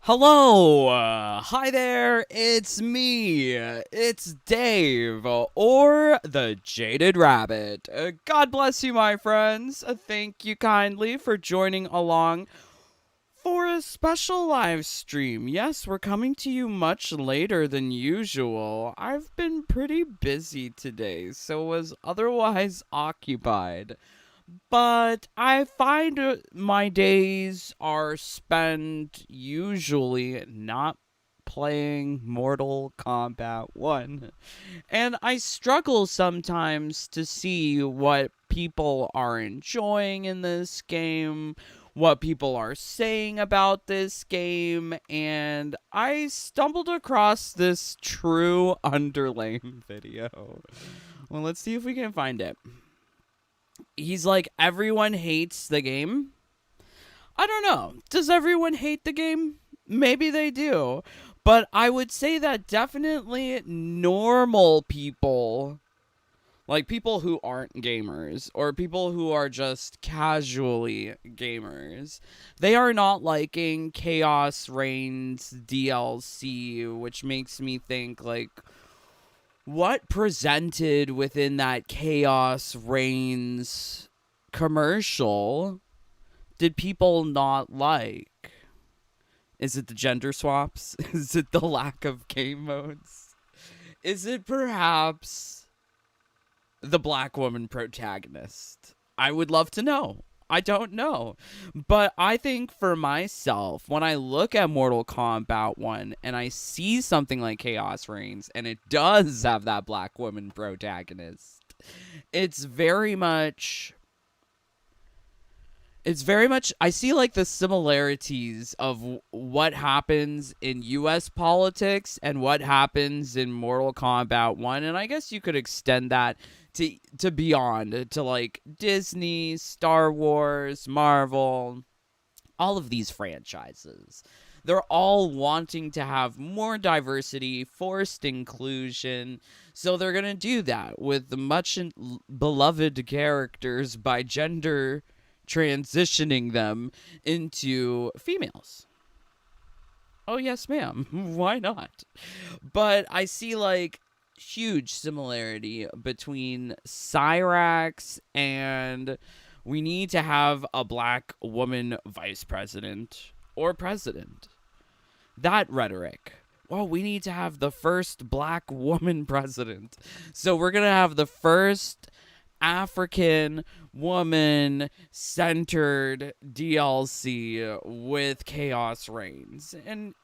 Hello, hi there, it's me, it's Dave, or the Jaded Rabbit. God bless you, my friends. Thank you kindly for joining along for a special live stream. Yes, we're coming to you much later than usual. I've been pretty busy today, so was otherwise occupied. But I find my days are spent usually not playing Mortal Kombat 1. And I struggle sometimes to see what people are enjoying in this game, what people are saying about this game, and I stumbled across this true underlane video. Well, let's see if we can find it. He's like, everyone hates the game. I don't know. Does everyone hate the game? Maybe they do. But I would say that definitely normal people, like people who aren't gamers or people who are just casually gamers, they are not liking Chaos Reigns DLC, which makes me think, like, what presented within that Chaos Reigns commercial did people not like? Is it the gender swaps? Is it the lack of game modes? Is it perhaps the black woman protagonist? I would love to know. I don't know. But I think for myself, when I look at Mortal Kombat 1 and I see something like Chaos Reigns and it does have that black woman protagonist, it's very much I see like the similarities of what happens in US politics and what happens in Mortal Kombat 1, and I guess you could extend that to beyond, to like Disney, Star Wars, Marvel, all of these franchises. They're all wanting to have more diversity, forced inclusion. So they're going to do that with the much beloved characters by gender transitioning them into females. Oh, yes, ma'am. Why not? But I see like huge similarity between Cyrax and we need to have a black woman vice president or president. That rhetoric. Well, we need to have the first black woman president. So we're going to have the first African woman centered DLC with Chaos Reigns. And,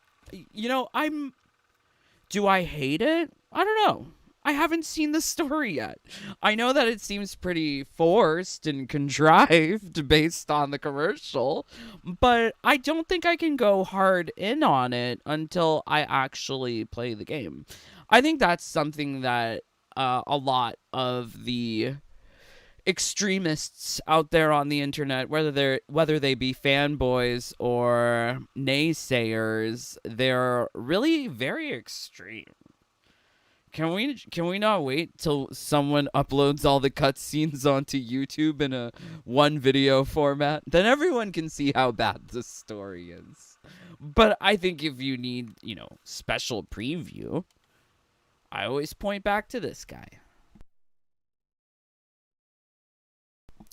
you know, do I hate it? I don't know. I haven't seen the story yet. I know that it seems pretty forced and contrived based on the commercial, but I don't think I can go hard in on it until I actually play the game. I think that's something that a lot of the extremists out there on the internet, whether they be fanboys or naysayers, they're really very extreme. Can we not wait till someone uploads all the cutscenes onto YouTube in a one video format? Then everyone can see how bad the story is. But I think if you need, special preview, I always point back to this guy.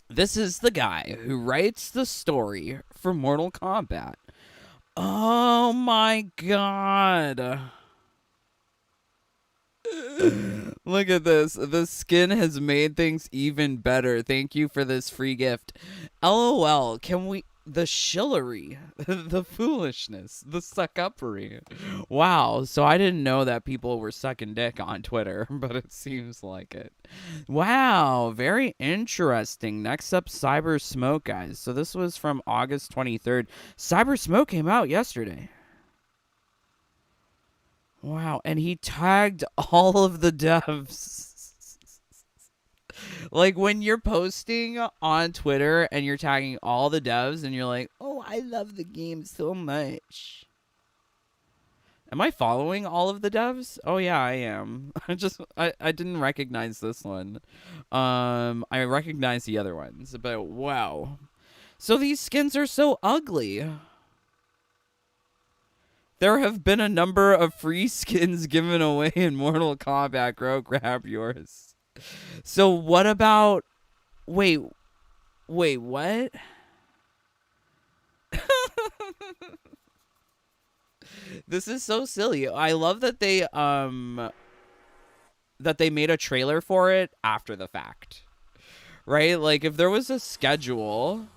This is the guy who writes the story for Mortal Kombat. Oh my god. Look at this. The skin has made things even better. Thank you for this free gift. LOL, the shillery, the foolishness, the suck-uppery. Wow, so I didn't know that people were sucking dick on Twitter, but it seems like it. Wow, very interesting. Next up, Cyber Smoke, guys. So this was from August 23rd. Cyber Smoke came out yesterday. Wow, and he tagged all of the devs. Like, when you're posting on Twitter and you're tagging all the devs and you're like, oh, I love the game so much. Am I following all of the devs? Oh, yeah, I am. I didn't recognize this one. I recognize the other ones, but wow. So these skins are so ugly. There have been a number of free skins given away in Mortal Kombat. Go grab yours. So what about... Wait, what? This is so silly. I love that they made a trailer for it after the fact. Right? Like if there was a schedule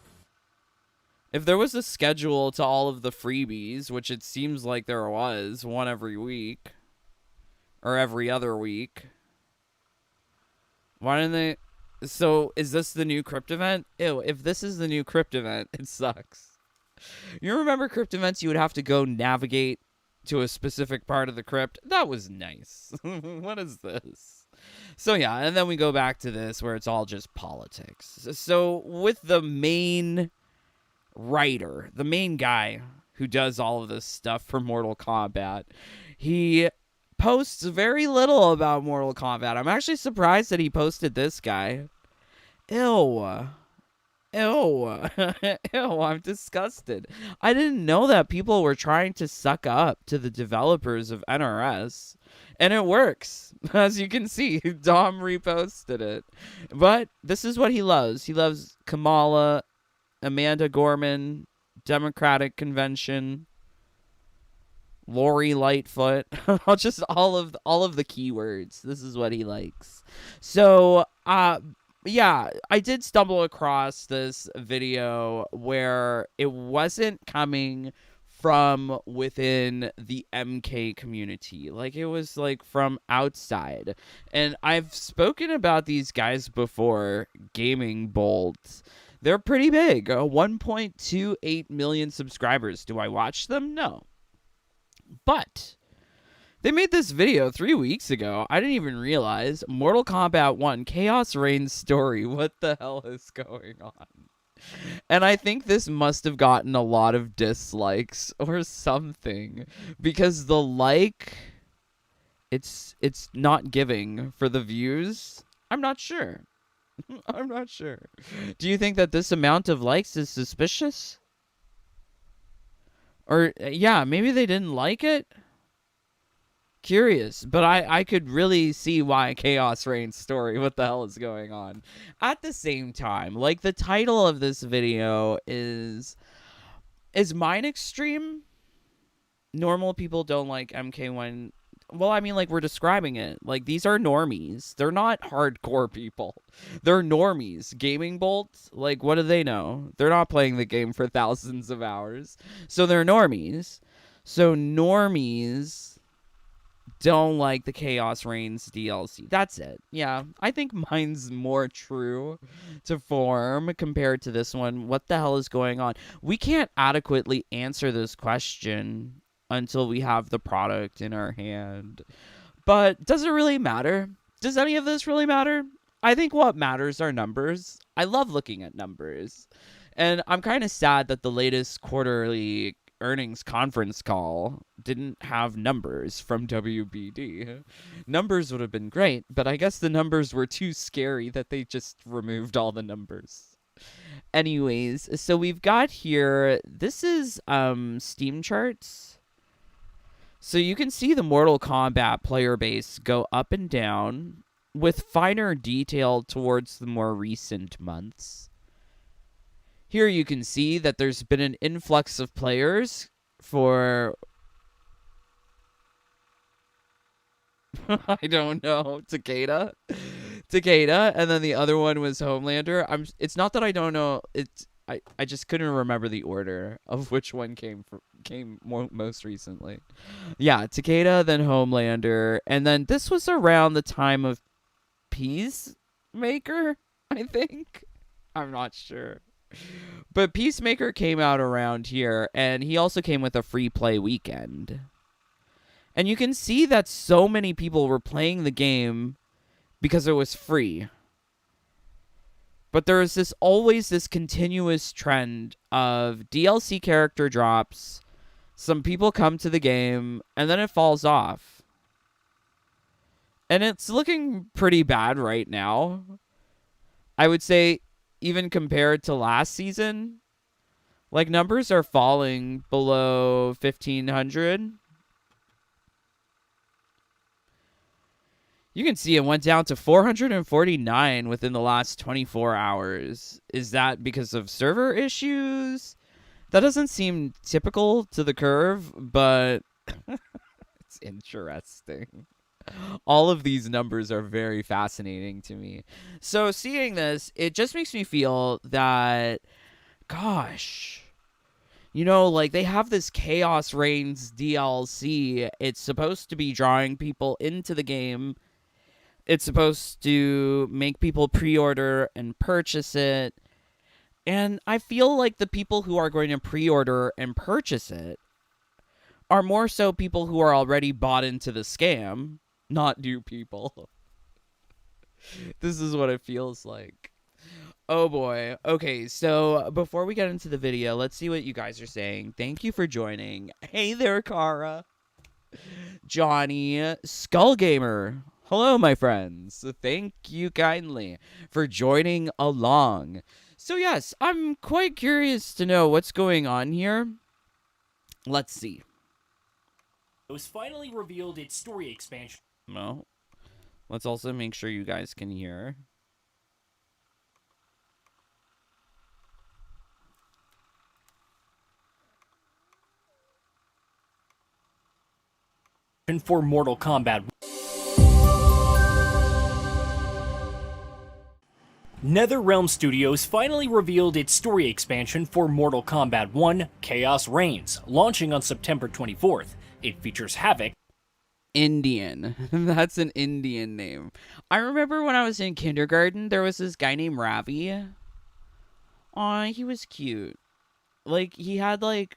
to all of the freebies, which it seems like there was, one every week or every other week. Why didn't they... So, is this the new crypt event? Ew, if this is the new crypt event, it sucks. You remember crypt events, you would have to go navigate to a specific part of the crypt? That was nice. What is this? So, yeah, and then we go back to this where it's all just politics. So, with the main writer, the main guy who does all of this stuff for Mortal Kombat, he posts very little about Mortal Kombat. I'm actually surprised that he posted this guy. Ew. Ew. Ew, I'm disgusted. I didn't know that people were trying to suck up to the developers of NRS. And it works. As you can see, Dom reposted it. But this is what he loves. He loves Kamala, Amanda Gorman, Democratic Convention, Lori Lightfoot. Just all of the keywords. This is what he likes. So, yeah, I did stumble across this video where it wasn't coming from within the MK community. Like, it was, like, from outside. And I've spoken about these guys before, Gaming Bolt. They're pretty big. 1.28 million subscribers. Do I watch them? No. But they made this video 3 weeks ago. I didn't even realize. Mortal Kombat 1, Khaos Reign's story. What the hell is going on? And I think this must have gotten a lot of dislikes or something. Because the it's not giving for the views. I'm not sure. I'm not sure. Do you think that this amount of likes is suspicious? Or, yeah, maybe they didn't like it? Curious, but I could really see why Khaos Reign's story. What the hell is going on? At the same time, like, the title of this video is mine extreme? Normal people don't like MK1. Well, I mean, like, we're describing it. Like, these are normies. They're not hardcore people. They're normies. Gaming Bolt, like, what do they know? They're not playing the game for thousands of hours. So they're normies. So normies don't like the Khaos Reigns DLC. That's it. Yeah, I think mine's more true to form compared to this one. What the hell is going on? We can't adequately answer this question until we have the product in our hand. But does it really matter? Does any of this really matter? I think what matters are numbers. I love looking at numbers. And I'm kind of sad that the latest quarterly earnings conference call didn't have numbers from WBD. Numbers would have been great, but I guess the numbers were too scary that they just removed all the numbers. Anyways, so we've got here, this is Steam charts. So you can see the Mortal Kombat player base go up and down with finer detail towards the more recent months. Here you can see that there's been an influx of players for... I don't know, Takeda, and then the other one was Homelander. It's not that I don't know, I just couldn't remember the order of which one came most recently. Yeah, Takeda, then Homelander, and then this was around the time of Peacemaker, I think. I'm not sure. But Peacemaker came out around here, and he also came with a free play weekend. And you can see that so many people were playing the game because it was free. But there is always this continuous trend of DLC character drops. Some people come to the game, and then it falls off. And it's looking pretty bad right now. I would say, even compared to last season, Like, numbers are falling below 1,500. You can see it went down to 449 within the last 24 hours. Is that because of server issues? That doesn't seem typical to the curve, but it's interesting. All of these numbers are very fascinating to me. So seeing this, it just makes me feel that, gosh, you know, like they have this Chaos Reigns DLC. It's supposed to be drawing people into the game. It's supposed to make people pre-order and purchase it. And I feel like the people who are going to pre-order and purchase it are more so people who are already bought into the scam, not new people. This is what it feels like. Oh boy. Okay, so before we get into the video, let's see what you guys are saying. Thank you for joining. Hey there, Kara. Johnny, Skull Gamer. Hello, my friends. Thank you kindly for joining along. So yes, I'm quite curious to know what's going on here. Let's see. It was finally revealed its story expansion. Well, let's also make sure you guys can hear. For Mortal Kombat. NetherRealm Studios finally revealed its story expansion for Mortal Kombat 1, Chaos Reigns, launching on September 24th. It features Havoc. Indian. That's an Indian name. I remember when I was in kindergarten, there was this guy named Ravi. Aw, he was cute. Like, he had, like...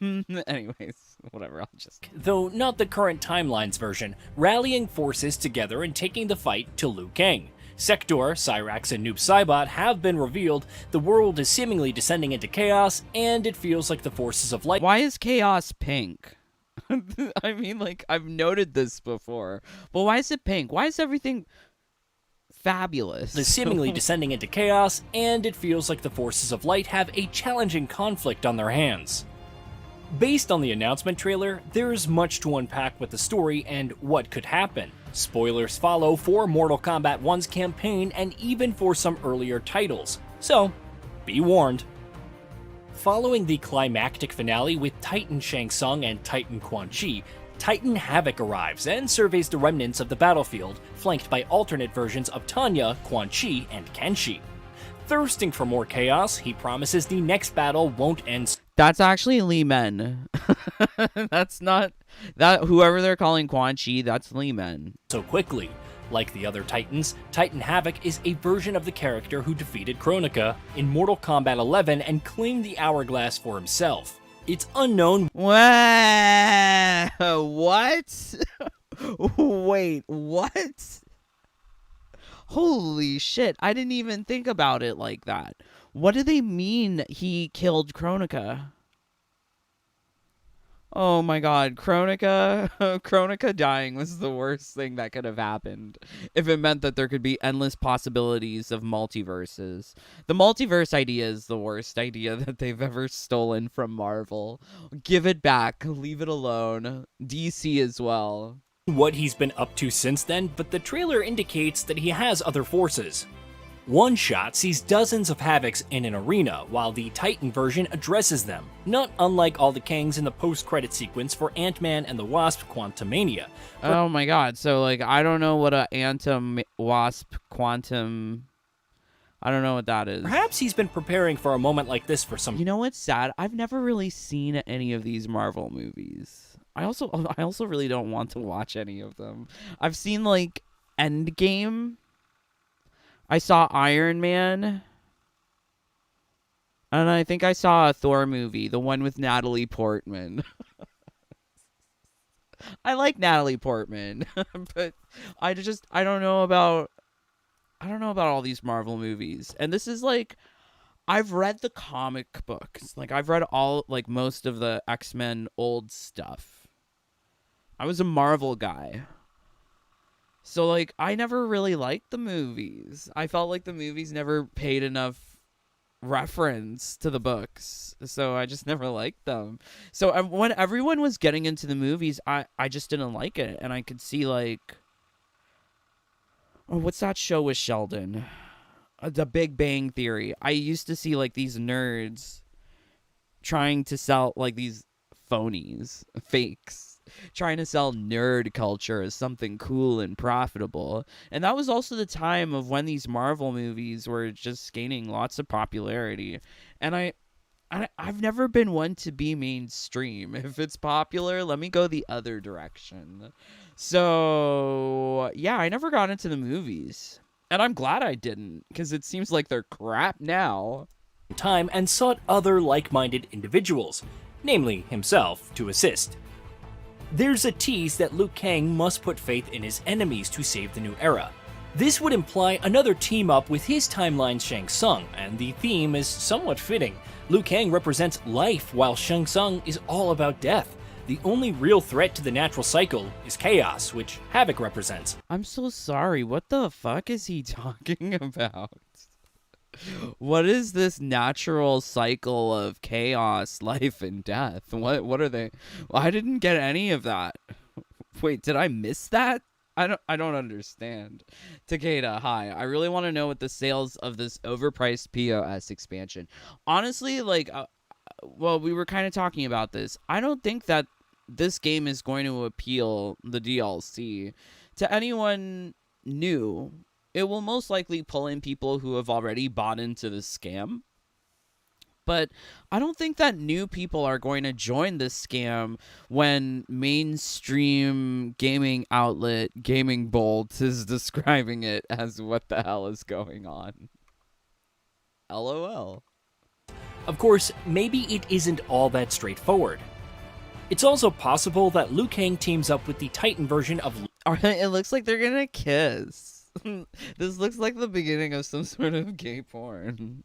Anyways, whatever, I'll just... Though not the current timeline's version, rallying forces together and taking the fight to Liu Kang. Sector, Cyrax, and Noob Saibot have been revealed, the world is seemingly descending into chaos, and it feels like the forces of light... Why is chaos pink? I mean, like, I've noted this before, but why is it pink? Why is everything fabulous? is seemingly descending into chaos, and it feels like the forces of light have a challenging conflict on their hands. Based on the announcement trailer, there's much to unpack with the story and what could happen. Spoilers follow for Mortal Kombat 1's campaign and even for some earlier titles, so be warned. Following the climactic finale with Titan Shang Tsung and Titan Quan Chi, Titan Havoc arrives and surveys the remnants of the battlefield, flanked by alternate versions of Tanya, Quan Chi, and Kenshi. Thirsting for more chaos, he promises the next battle won't end. That's actually Lee Men. That's not... that whoever they're calling Quan Chi, that's Lee Men. So quickly. Like the other Titans, Titan Havoc is a version of the character who defeated Kronika in Mortal Kombat 11 and claimed the Hourglass for himself. It's unknown... What? Wait, what? Holy shit, I didn't even think about it like that. What do they mean he killed Kronika? Oh my god, Kronika dying was the worst thing that could have happened. If it meant that there could be endless possibilities of multiverses. The multiverse idea is the worst idea that they've ever stolen from Marvel. Give it back, leave it alone. DC as well. What he's been up to since then, but the trailer indicates that he has other forces. One Shot sees dozens of Havocs in an arena, while the Titan version addresses them, not unlike all the Kangs in the post-credit sequence for Ant-Man and the Wasp Quantumania. Oh my god, so like, I don't know what a Wasp Quantum... I don't know what that is. Perhaps he's been preparing for a moment like this for some... You know what's sad? I've never really seen any of these Marvel movies. I also really don't want to watch any of them. I've seen, like, Endgame. I saw Iron Man. And I think I saw a Thor movie, the one with Natalie Portman. I like Natalie Portman, but I don't know about all these Marvel movies. And this is like, I've read the comic books. Like, I've read most of the X-Men old stuff. I was a Marvel guy. So, like, I never really liked the movies. I felt like the movies never paid enough reference to the books, so I just never liked them. So when everyone was getting into the movies, I just didn't like it, and I could see like, oh, what's that show with Sheldon? The Big Bang Theory. I used to see like these nerds trying to sell like these phonies, fakes, trying to sell nerd culture as something cool and profitable. And that was also the time of when these Marvel movies were just gaining lots of popularity. And I've never been one to be mainstream. If it's popular, let me go the other direction. So, yeah, I never got into the movies. And I'm glad I didn't, because it seems like they're crap now. Time and sought other like-minded individuals, namely himself, to assist. There's a tease that Liu Kang must put faith in his enemies to save the new era. This would imply another team-up with his timeline's Shang Tsung, and the theme is somewhat fitting. Liu Kang represents life, while Shang Tsung is all about death. The only real threat to the natural cycle is chaos, which Havoc represents. I'm so sorry. What the fuck is he talking about? What is this natural cycle of chaos, life, and death? What are they? I didn't get any of that. Wait, did I miss that? I don't understand. Takeda, hi. I really want to know what the sales of this overpriced POS expansion. Honestly, like, well, we were kind of talking about this. I don't think that this game is going to appeal, the DLC, to anyone new. It will most likely pull in people who have already bought into the scam. But I don't think that new people are going to join this scam when mainstream gaming outlet Gaming Bolt is describing it as what the hell is going on. LOL. Of course, maybe it isn't all that straightforward. It's also possible that Liu Kang teams up with the Titan version of... It looks like they're gonna kiss. This looks like the beginning of some sort of gay porn.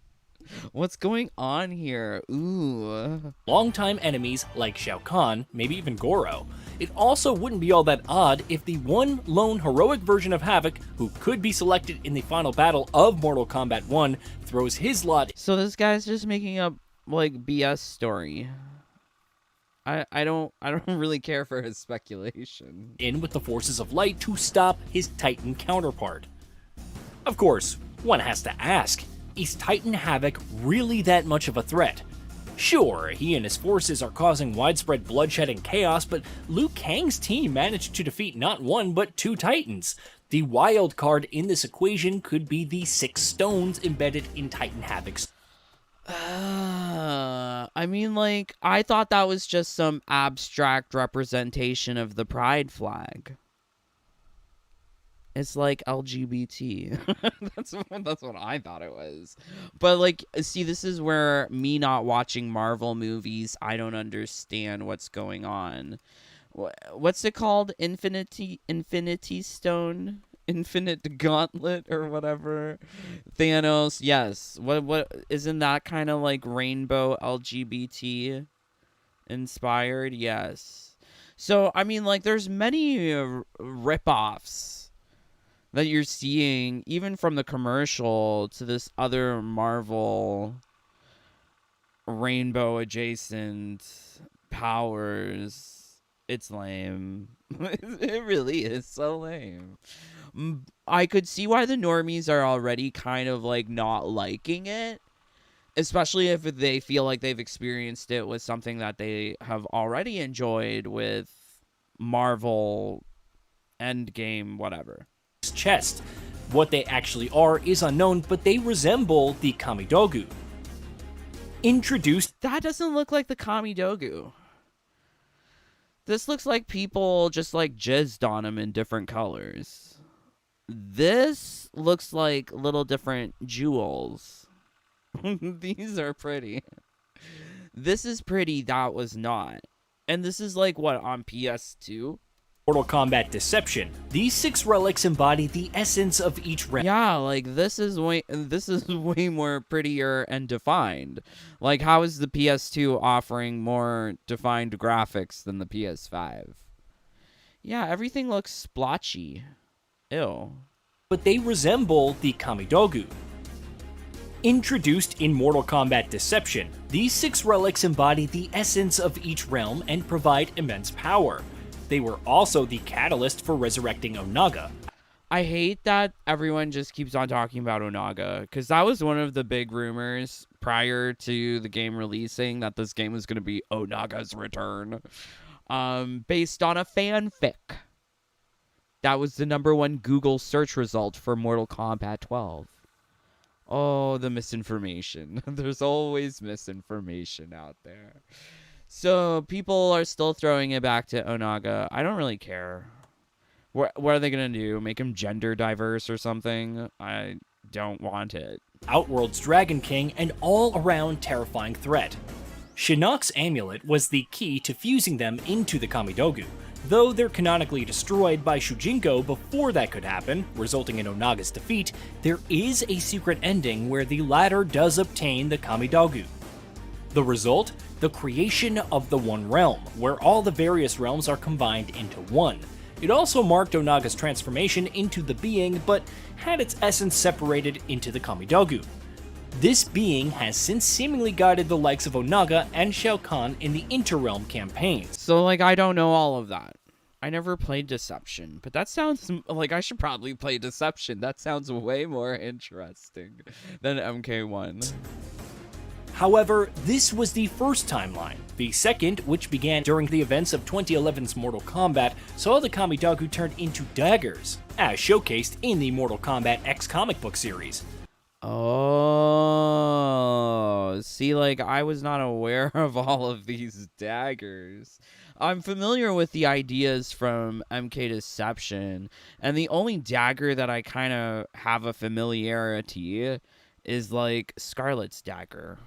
What's going on here? Ooh. longtime enemies like Shao Kahn, maybe even Goro. It also wouldn't be all that odd if the one lone heroic version of Havoc, who could be selected in the final battle of Mortal Kombat 1, throws his lot. So this guy's just making up like BS story. I don't really care for his speculation. In with the forces of light to stop his Titan counterpart. Of course, one has to ask, is Titan Havoc really that much of a threat? Sure, he and his forces are causing widespread bloodshed and chaos, but Liu Kang's team managed to defeat not one but two Titans. The wild card in this equation could be the 6 stones embedded in Titan Havoc's. I mean, like, I thought that was just some abstract representation of the pride flag. It's like LGBT. That's what I thought it was. But, like, see, this is where me not watching Marvel movies, I don't understand what's going on. What's it called? Infinity Stone? Infinite Gauntlet or whatever. Thanos, yes. What isn't that kind of like rainbow LGBT inspired? Yes. So, I mean, like, there's many rip-offs that you're seeing, even from the commercial to this other Marvel rainbow adjacent powers. It's lame. It really is so lame. I could see why the normies are already kind of like not liking it, especially if they feel like they've experienced it with something that they have already enjoyed with Marvel Endgame, whatever. Chest. What they actually are is unknown, but they resemble the Kamidogu. Introduced. That doesn't look like the Kamidogu. This looks like people just like jizzed on them in different colors. This looks like little different jewels. These are pretty. This is pretty, that was not. And this is like, what, on PS2? Mortal Kombat Deception. These 6 relics embody the essence of each realm. Yeah, like this is way more prettier and defined. Like, how is the PS2 offering more defined graphics than the PS5? Yeah, everything looks splotchy. Ew. But they resemble the Kamidogu. Introduced in Mortal Kombat Deception, these 6 relics embody the essence of each realm and provide immense power. They were also the catalyst for resurrecting Onaga. I hate that everyone just keeps on talking about Onaga, because that was one of the big rumors prior to the game releasing, that this game was going to be Onaga's return, based on a fanfic. That was the #1 Google search result for Mortal Kombat 12. Oh, the misinformation. There's always misinformation out there. So people are still throwing it back to Onaga. I don't really care. What are they going to do? Make him gender diverse or something? I don't want it. Outworld's Dragon King, an all-around terrifying threat. Shinnok's amulet was the key to fusing them into the Kamidogu, though they're canonically destroyed by Shujinko before that could happen, resulting in Onaga's defeat. There is a secret ending where the latter does obtain the Kamidogu. The result? The creation of the One Realm, where all the various realms are combined into one. It also marked Onaga's transformation into the being, but had its essence separated into the Kamidogu. This being has since seemingly guided the likes of Onaga and Shao Kahn in the Interrealm campaigns. So, I don't know all of that. I never played Deception, but that sounds like I should probably play Deception. That sounds way more interesting than MK1. However, this was the first timeline. The second, which began during the events of 2011's Mortal Kombat, saw the Kamidogu turned into daggers, as showcased in the Mortal Kombat X comic book series. Oh, see, I was not aware of all of these daggers. I'm familiar with the ideas from MK Deception, and the only dagger that I kind of have a familiarity is, Scarlet's dagger.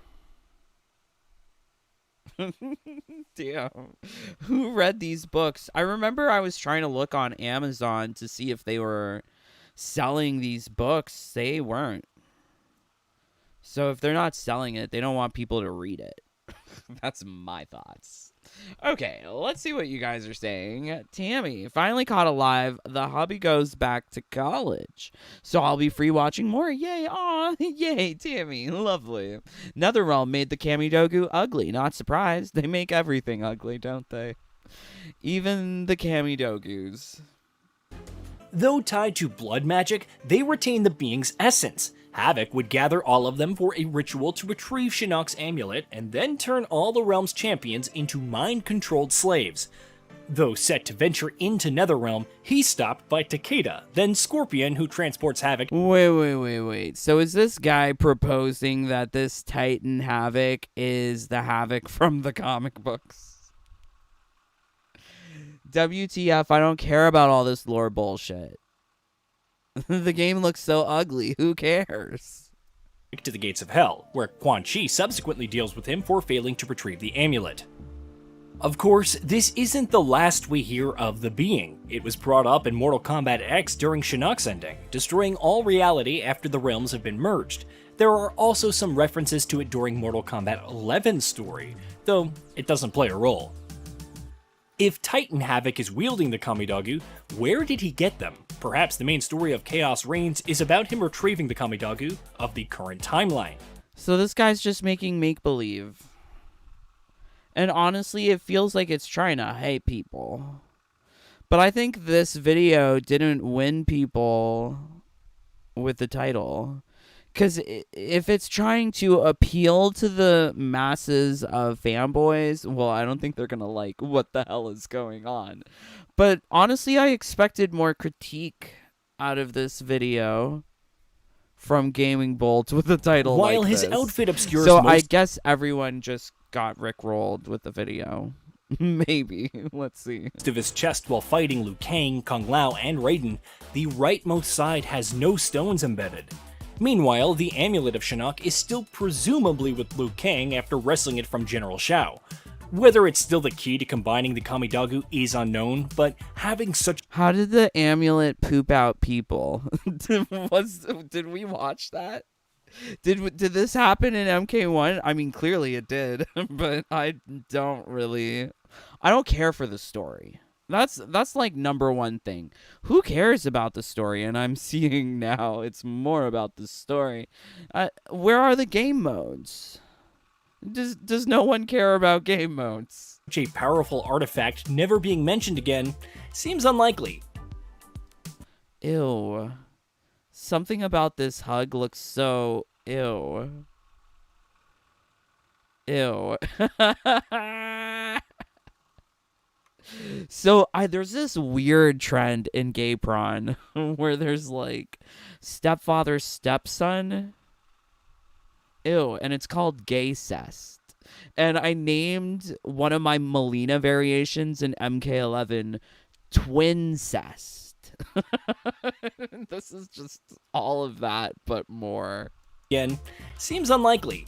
Damn. Who read these books? I remember I was trying to look on Amazon to see if they were selling these books. They weren't. So if they're not selling it, they don't want people to read it. That's my thoughts. Okay, let's see what you guys are saying. Tammy, finally caught alive. The hubby goes back to college, so I'll be free watching more. Yay, aw, yay, Tammy, lovely. NetherRealm made the Kamidogu ugly. Not surprised. They make everything ugly, don't they? Even the Kamidogus. Though tied to blood magic, they retain the being's essence. Havoc would gather all of them for a ritual to retrieve Shinnok's amulet and then turn all the realm's champions into mind-controlled slaves. Though set to venture into Netherrealm, he's stopped by Takeda, then Scorpion, who transports Havoc. Wait. So is this guy proposing that this Titan Havoc is the Havoc from the comic books? WTF, I don't care about all this lore bullshit. The game looks so ugly, who cares? To the gates of hell, where Quan Chi subsequently deals with him for failing to retrieve the amulet. Of course, this isn't the last we hear of the being. It was brought up in Mortal Kombat X during Shinnok's ending, destroying all reality after the realms have been merged. There are also some references to it during Mortal Kombat 11's story, though it doesn't play a role. If Titan Havoc is wielding the Kamidogu, where did he get them? Perhaps the main story of Khaos Reigns is about him retrieving the Kamidogu of the current timeline. So this guy's just making make-believe. And honestly, it feels like it's trying to hype people. But I think this video didn't win people with the title. Because if it's trying to appeal to the masses of fanboys, well, I don't think they're going to like what the hell is going on. But honestly, I expected more critique out of this video from Gaming Bolt with a title While like his this. outfit obscures So most... I guess everyone just got rickrolled with the video. Maybe. Let's see. ...of his chest while fighting Liu Kang, Kung Lao, and Raiden, the rightmost side has no stones embedded. Meanwhile, the amulet of Shinnok is still presumably with Liu Kang after wresting it from General Shao. Whether it's still the key to combining the Kamidogu is unknown, but having such... How did the amulet poop out people? Did we watch that? Did this happen in MK1? I mean, clearly it did, but I don't care for the story. That's like number one thing. Who cares about the story? And I'm seeing now it's more about the story. Where are the game modes? Does no one care about game modes? A powerful artifact never being mentioned again seems unlikely. Ew. Something about this hug looks so ew. Ew. So there's this weird trend in gay prawn where there's like stepfather stepson. Ew, and it's called gay cest. And I named one of my Melina variations in MK1 twin cest. This is just all of that but more. Again, seems unlikely.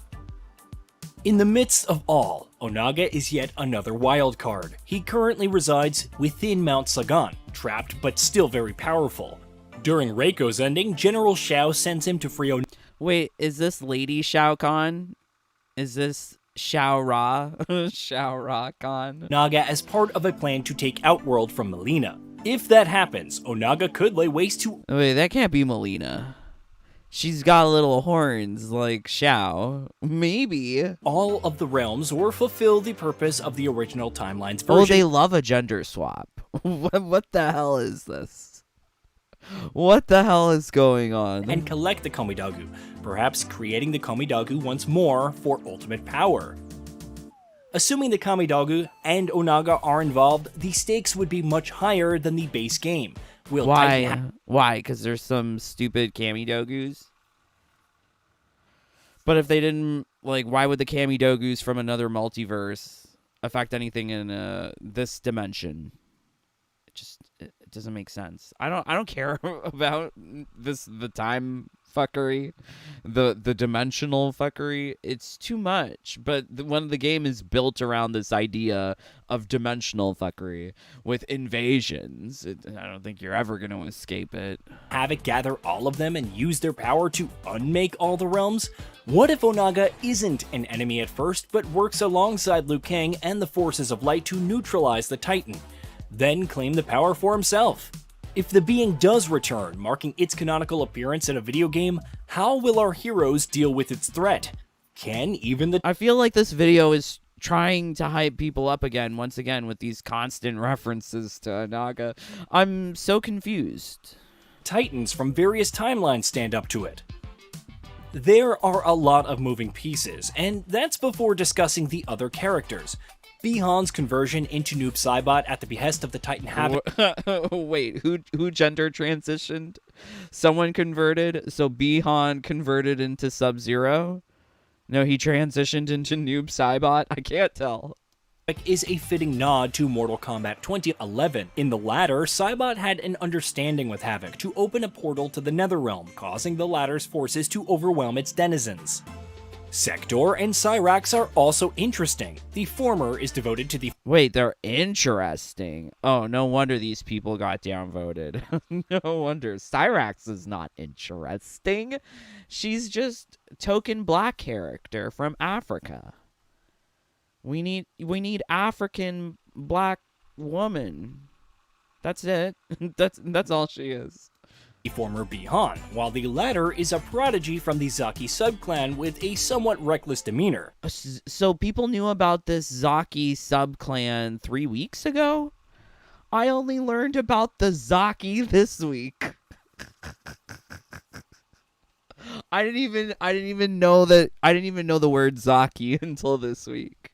In the midst of all, Onaga is yet another wild card. He currently resides within Mount Sagan, trapped but still very powerful. During Reiko's ending, General Shao sends him to free Onaga. Wait, is this Lady Shao Kahn? Is this Shao Ra? Shao Ra Khan? Onaga as part of a plan to take Outworld from Melina. If that happens, Onaga could lay waste to— Wait, that can't be Melina. She's got little horns like Shao. Maybe. all of the realms or fulfill the purpose of the original timeline's version. Oh, they love a gender swap. What the hell is this? What the hell is going on? And collect the Kamidagu, perhaps creating the Kamidagu once more for ultimate power. Assuming the Kamidagu and Onaga are involved, the stakes would be much higher than the base game. Will Why? Why? Because there's some stupid Kamidogus? But if they didn't, like, why would the Kamidogus from another multiverse affect anything in this dimension? It doesn't make sense. I don't care about the time fuckery, the dimensional fuckery. It's too much. But when the game is built around this idea of dimensional fuckery with invasions, I don't think you're ever going to escape it. Havoc gather all of them and use their power to unmake all the realms? What if Onaga isn't an enemy at first, but works alongside Liu Kang and the forces of light to neutralize the Titan, then claim the power for himself? If the being does return, marking its canonical appearance in a video game, how will our heroes deal with its threat? Can even the— I feel like this video is trying to hype people up again, once again, with these constant references to Onaga. I'm so confused. Titans from various timelines stand up to it? There are a lot of moving pieces, and that's before discussing the other characters. Bihan's conversion into Noob Saibot at the behest of the Titan Havoc. Wait, who gender transitioned? Someone converted, so Bihan converted into Sub-Zero? No, he transitioned into Noob Saibot? I can't tell. Is a fitting nod to Mortal Kombat 2011. In the latter, Saibot had an understanding with Havoc to open a portal to the Netherrealm, causing the latter's forces to overwhelm its denizens. Sector and Cyrax are also interesting. The former is devoted to the— Wait, they're interesting. Oh, no wonder these people got downvoted. No wonder. Cyrax is not interesting. She's just token black character from Africa. We need African black woman. That's it. That's all she is. former Bihan, while the latter is a prodigy from the Zaki subclan with a somewhat reckless demeanor. So people knew about this Zaki subclan 3 weeks ago? I only learned about the Zaki this week. I didn't even know the word Zaki until this week.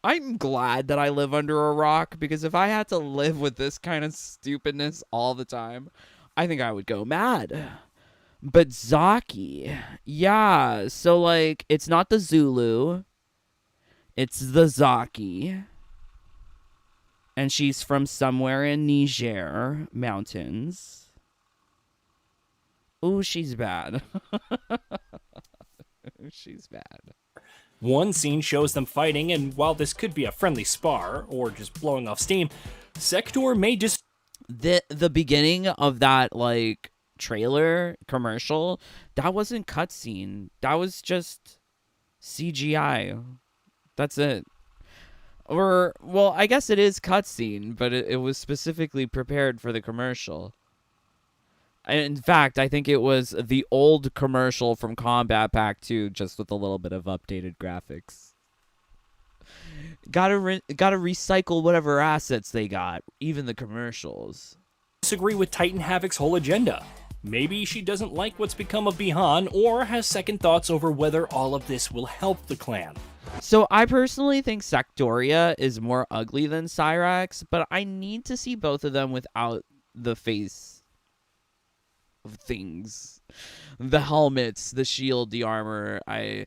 I'm glad that I live under a rock, because if I had to live with this kind of stupidness all the time, I think I would go mad. But Zaki, yeah, so like, it's not the Zulu, it's the Zaki. And she's from somewhere in Niger mountains. Ooh, she's bad. She's bad. One scene shows them fighting, and while this could be a friendly spar, or just blowing off steam, Sector may just— The beginning of that, like, trailer commercial, that wasn't cutscene. That was just CGI. That's it. Or, well, I guess it is cutscene, but it was specifically prepared for the commercial. In fact, I think it was the old commercial from Combat Pack 2, just with a little bit of updated graphics. Gotta recycle whatever assets they got, even the commercials. Disagree with Titan Havoc's whole agenda. Maybe she doesn't like what's become of Bihan, or has second thoughts over whether all of this will help the clan. So I personally think Sectoria is more ugly than Cyrax, but I need to see both of them without the face of things. The helmets, the shield, the armor. I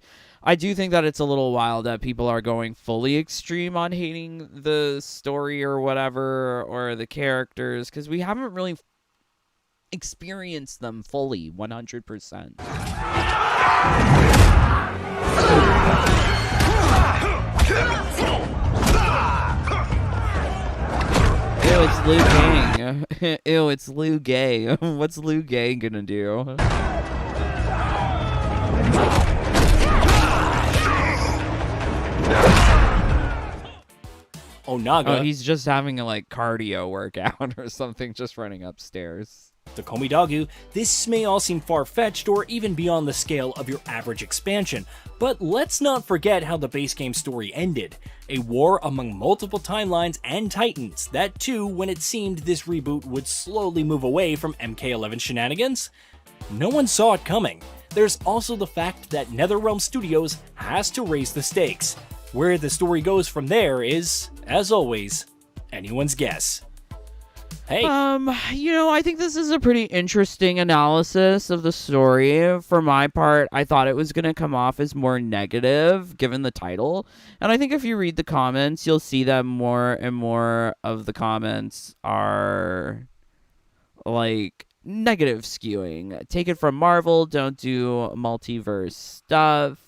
do think that it's a little wild that people are going fully extreme on hating the story or whatever, or the characters, because we haven't really experienced them fully 100%. Ew, it's Liu Gang. Ew, it's Liu Gay. What's Liu Gay gonna do? Onaga. Oh, he's just having a cardio workout or something, just running upstairs. The Komidagu, this may all seem far-fetched or even beyond the scale of your average expansion, but let's not forget how the base game story ended. A war among multiple timelines and titans, that too when it seemed this reboot would slowly move away from MK11 shenanigans. No one saw it coming. There's also the fact that NetherRealm Studios has to raise the stakes. Where the story goes from there is, as always, anyone's guess. Hey. I think this is a pretty interesting analysis of the story. For my part, I thought it was going to come off as more negative, given the title. And I think if you read the comments, you'll see that more and more of the comments are, negative skewing. Take it from Marvel, don't do multiverse stuff.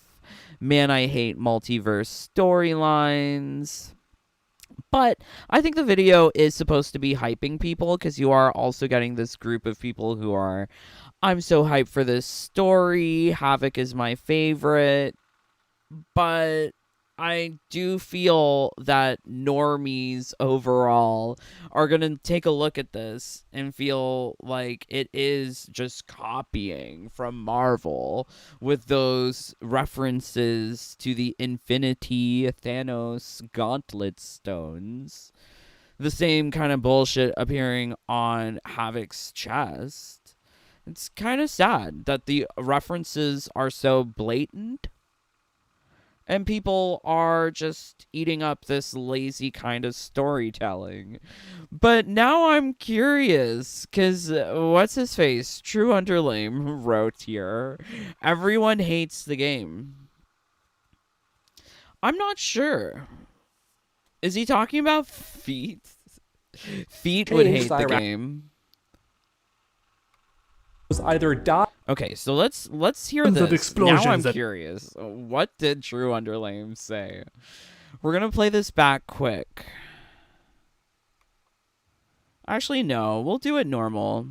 Man, I hate multiverse storylines. But I think the video is supposed to be hyping people, because you are also getting this group of people who are, I'm so hyped for this story, Havoc is my favorite. But I do feel that normies overall are going to take a look at this and feel like it is just copying from Marvel with those references to the Infinity Thanos Gauntlet Stones. The same kind of bullshit appearing on Havoc's chest. It's kind of sad that the references are so blatant. And people are just eating up this lazy kind of storytelling. But now I'm curious, because what's his face? True Underlame wrote here, everyone hates the game. I'm not sure. Is he talking about Feet? Feet would hate the game. Either die. Okay, so let's hear this. Now I'm curious. What did True Underlame say? We're gonna play this back quick. Actually, no. We'll do it normal.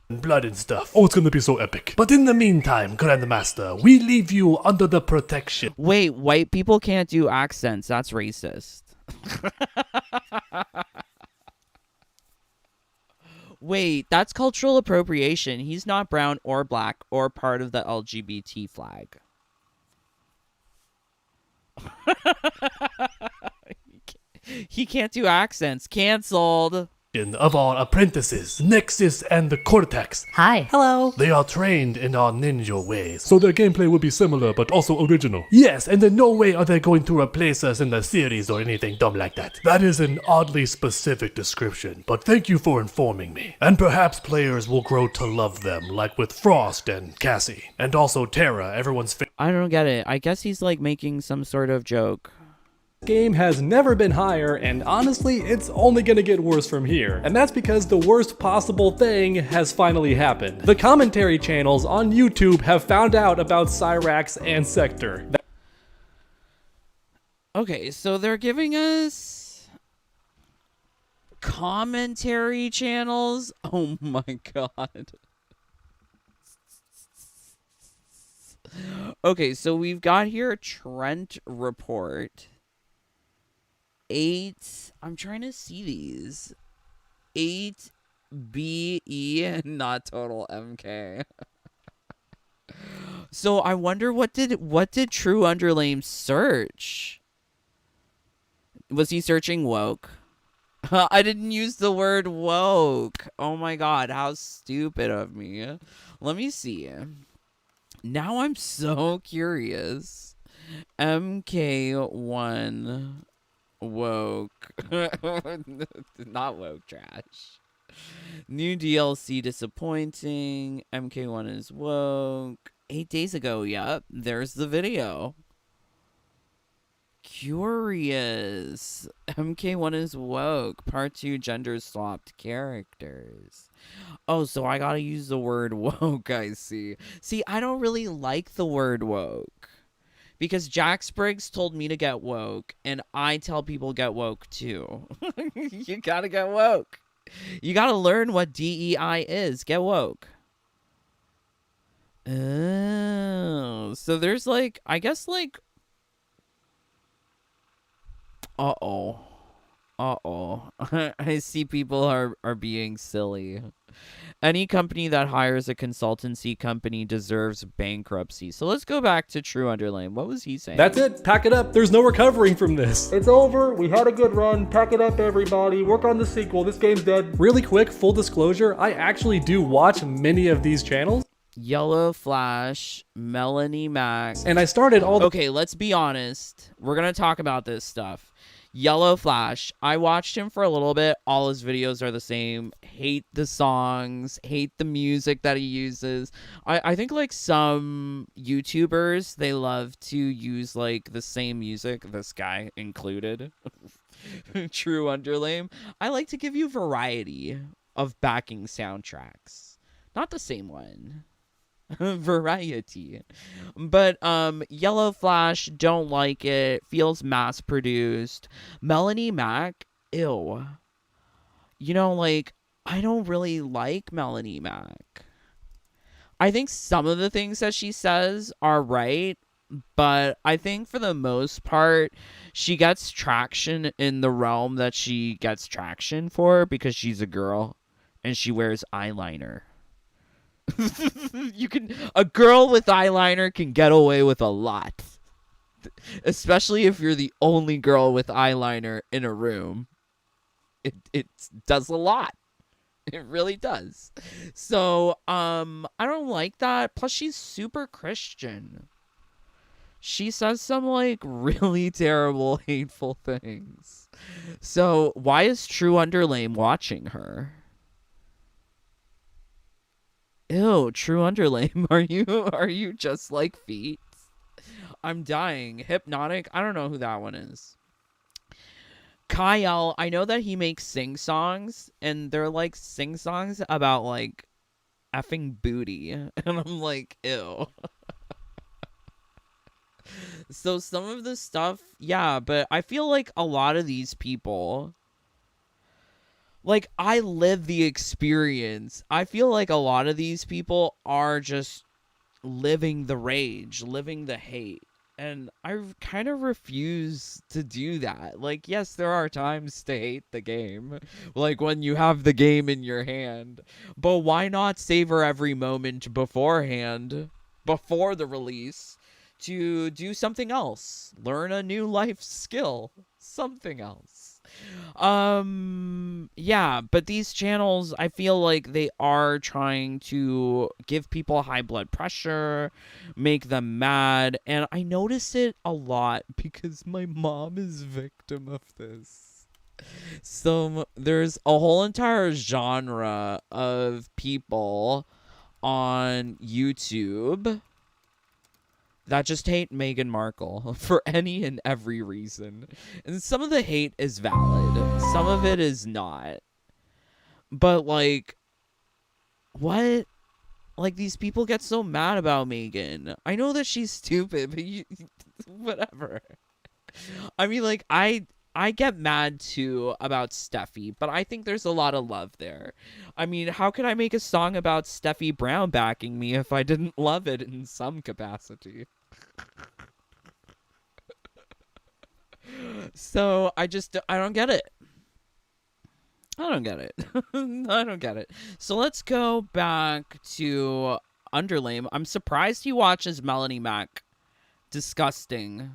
Blood and stuff. Oh, it's gonna be so epic. But in the meantime, Grandmaster, we leave you under the protection. Wait, white people can't do accents. That's racist. Wait, that's cultural appropriation. He's not brown or black or part of the LGBT flag. He can't do accents. Cancelled. Of our apprentices, Nexus and the Cortex. Hi. Hello. They are trained in our ninja ways. So their gameplay will be similar, but also original. Yes, and in no way are they going to replace us in the series or anything dumb like that. That is an oddly specific description, but thank you for informing me. And perhaps players will grow to love them, like with Frost and Cassie. And also Terra, everyone's favorite. I don't get it. I guess he's making some sort of joke. Game has never been higher, and honestly, it's only gonna get worse from here. And that's because the worst possible thing has finally happened. The commentary channels on YouTube have found out about Cyrax and Sector. Okay, so they're giving us commentary channels? Oh my god. Okay, so we've got here a Trent report. 8. I'm trying to see these. 8BE, not total MK. So I wonder what did True Underlame search? Was he searching woke? I didn't use the word woke. Oh my god, how stupid of me. Let me see. Now I'm so curious. MK1 woke. Not woke trash. New DLC disappointing. MK1 is woke. 8 days ago, yep. There's the video. Curious. MK1 is woke. Part 2 gender swapped characters. Oh, so I gotta use the word woke, I see. See, I don't really like the word woke. Because Jack Spriggs told me to get woke, and I tell people get woke too. You gotta get woke. You gotta learn what DEI is. Get woke. Oh, so there's like, I guess like, uh-oh. I see people are being silly. Any company that hires a consultancy company deserves bankruptcy. So let's go back to True Underlane. What was he saying? That's it. Pack it up. There's no recovering from this. It's over. We had a good run. Pack it up, everybody. Work on the sequel. This game's dead. Really quick, full disclosure, I actually do watch many of these channels. Yellow Flash, Melanie Mac. And I started all the... Okay, let's be honest. We're going to talk about this stuff. Yellow Flash, I watched him for a little bit. All his videos are the same. Hate the songs, hate the music that he uses. I think like some YouTubers, they love to use like the same music, this guy included. True Underlame. I like to give you variety of backing soundtracks. Not the same one. Variety. But Yellow Flash, don't like it. Feels mass produced. Melanie Mac, ew. You know, like, I don't really like Melanie Mac. I think some of the things that she says are right, but I think for the most part she gets traction in the realm that she gets traction for because she's a girl and she wears eyeliner. A girl with eyeliner can get away with a lot, especially if you're the only girl with eyeliner in a room. It does a lot. It really does. So I don't like that. Plus she's super Christian. She says some like really terrible, hateful things. So why is True Underlame watching her? Ew, True Underlame, are you just like feet? I'm dying. Hypnotic, I don't know who that one is. Kyle, I know that he makes sing-songs, and they're like sing-songs about like effing booty. And I'm like, ew. So some of the stuff, yeah, but I feel like a lot of these people... Like, I live the experience. I feel like a lot of these people are just living the rage, living the hate. And I kind of refuse to do that. Like, yes, there are times to hate the game. Like, when you have the game in your hand. But why not savor every moment beforehand, before the release, to do something else? Learn a new life skill. Something else. Yeah, but these channels, I feel like they are trying to give people high blood pressure, make them mad, and I notice it a lot because my mom is victim of this. So there's a whole entire genre of people on YouTube that just hate Meghan Markle for any and every reason. And some of the hate is valid. Some of it is not. But, like, what? Like, these people get so mad about Meghan. I know that she's stupid, but whatever. I mean, like, I get mad, too, about Steffi, but I think there's a lot of love there. I mean, how could I make a song about Steffi Brown backing me if I didn't love it in some capacity? So I don't get it. I don't get it. I don't get it. So let's go back to Underlame. I'm surprised he watches Melanie Mac. Disgusting.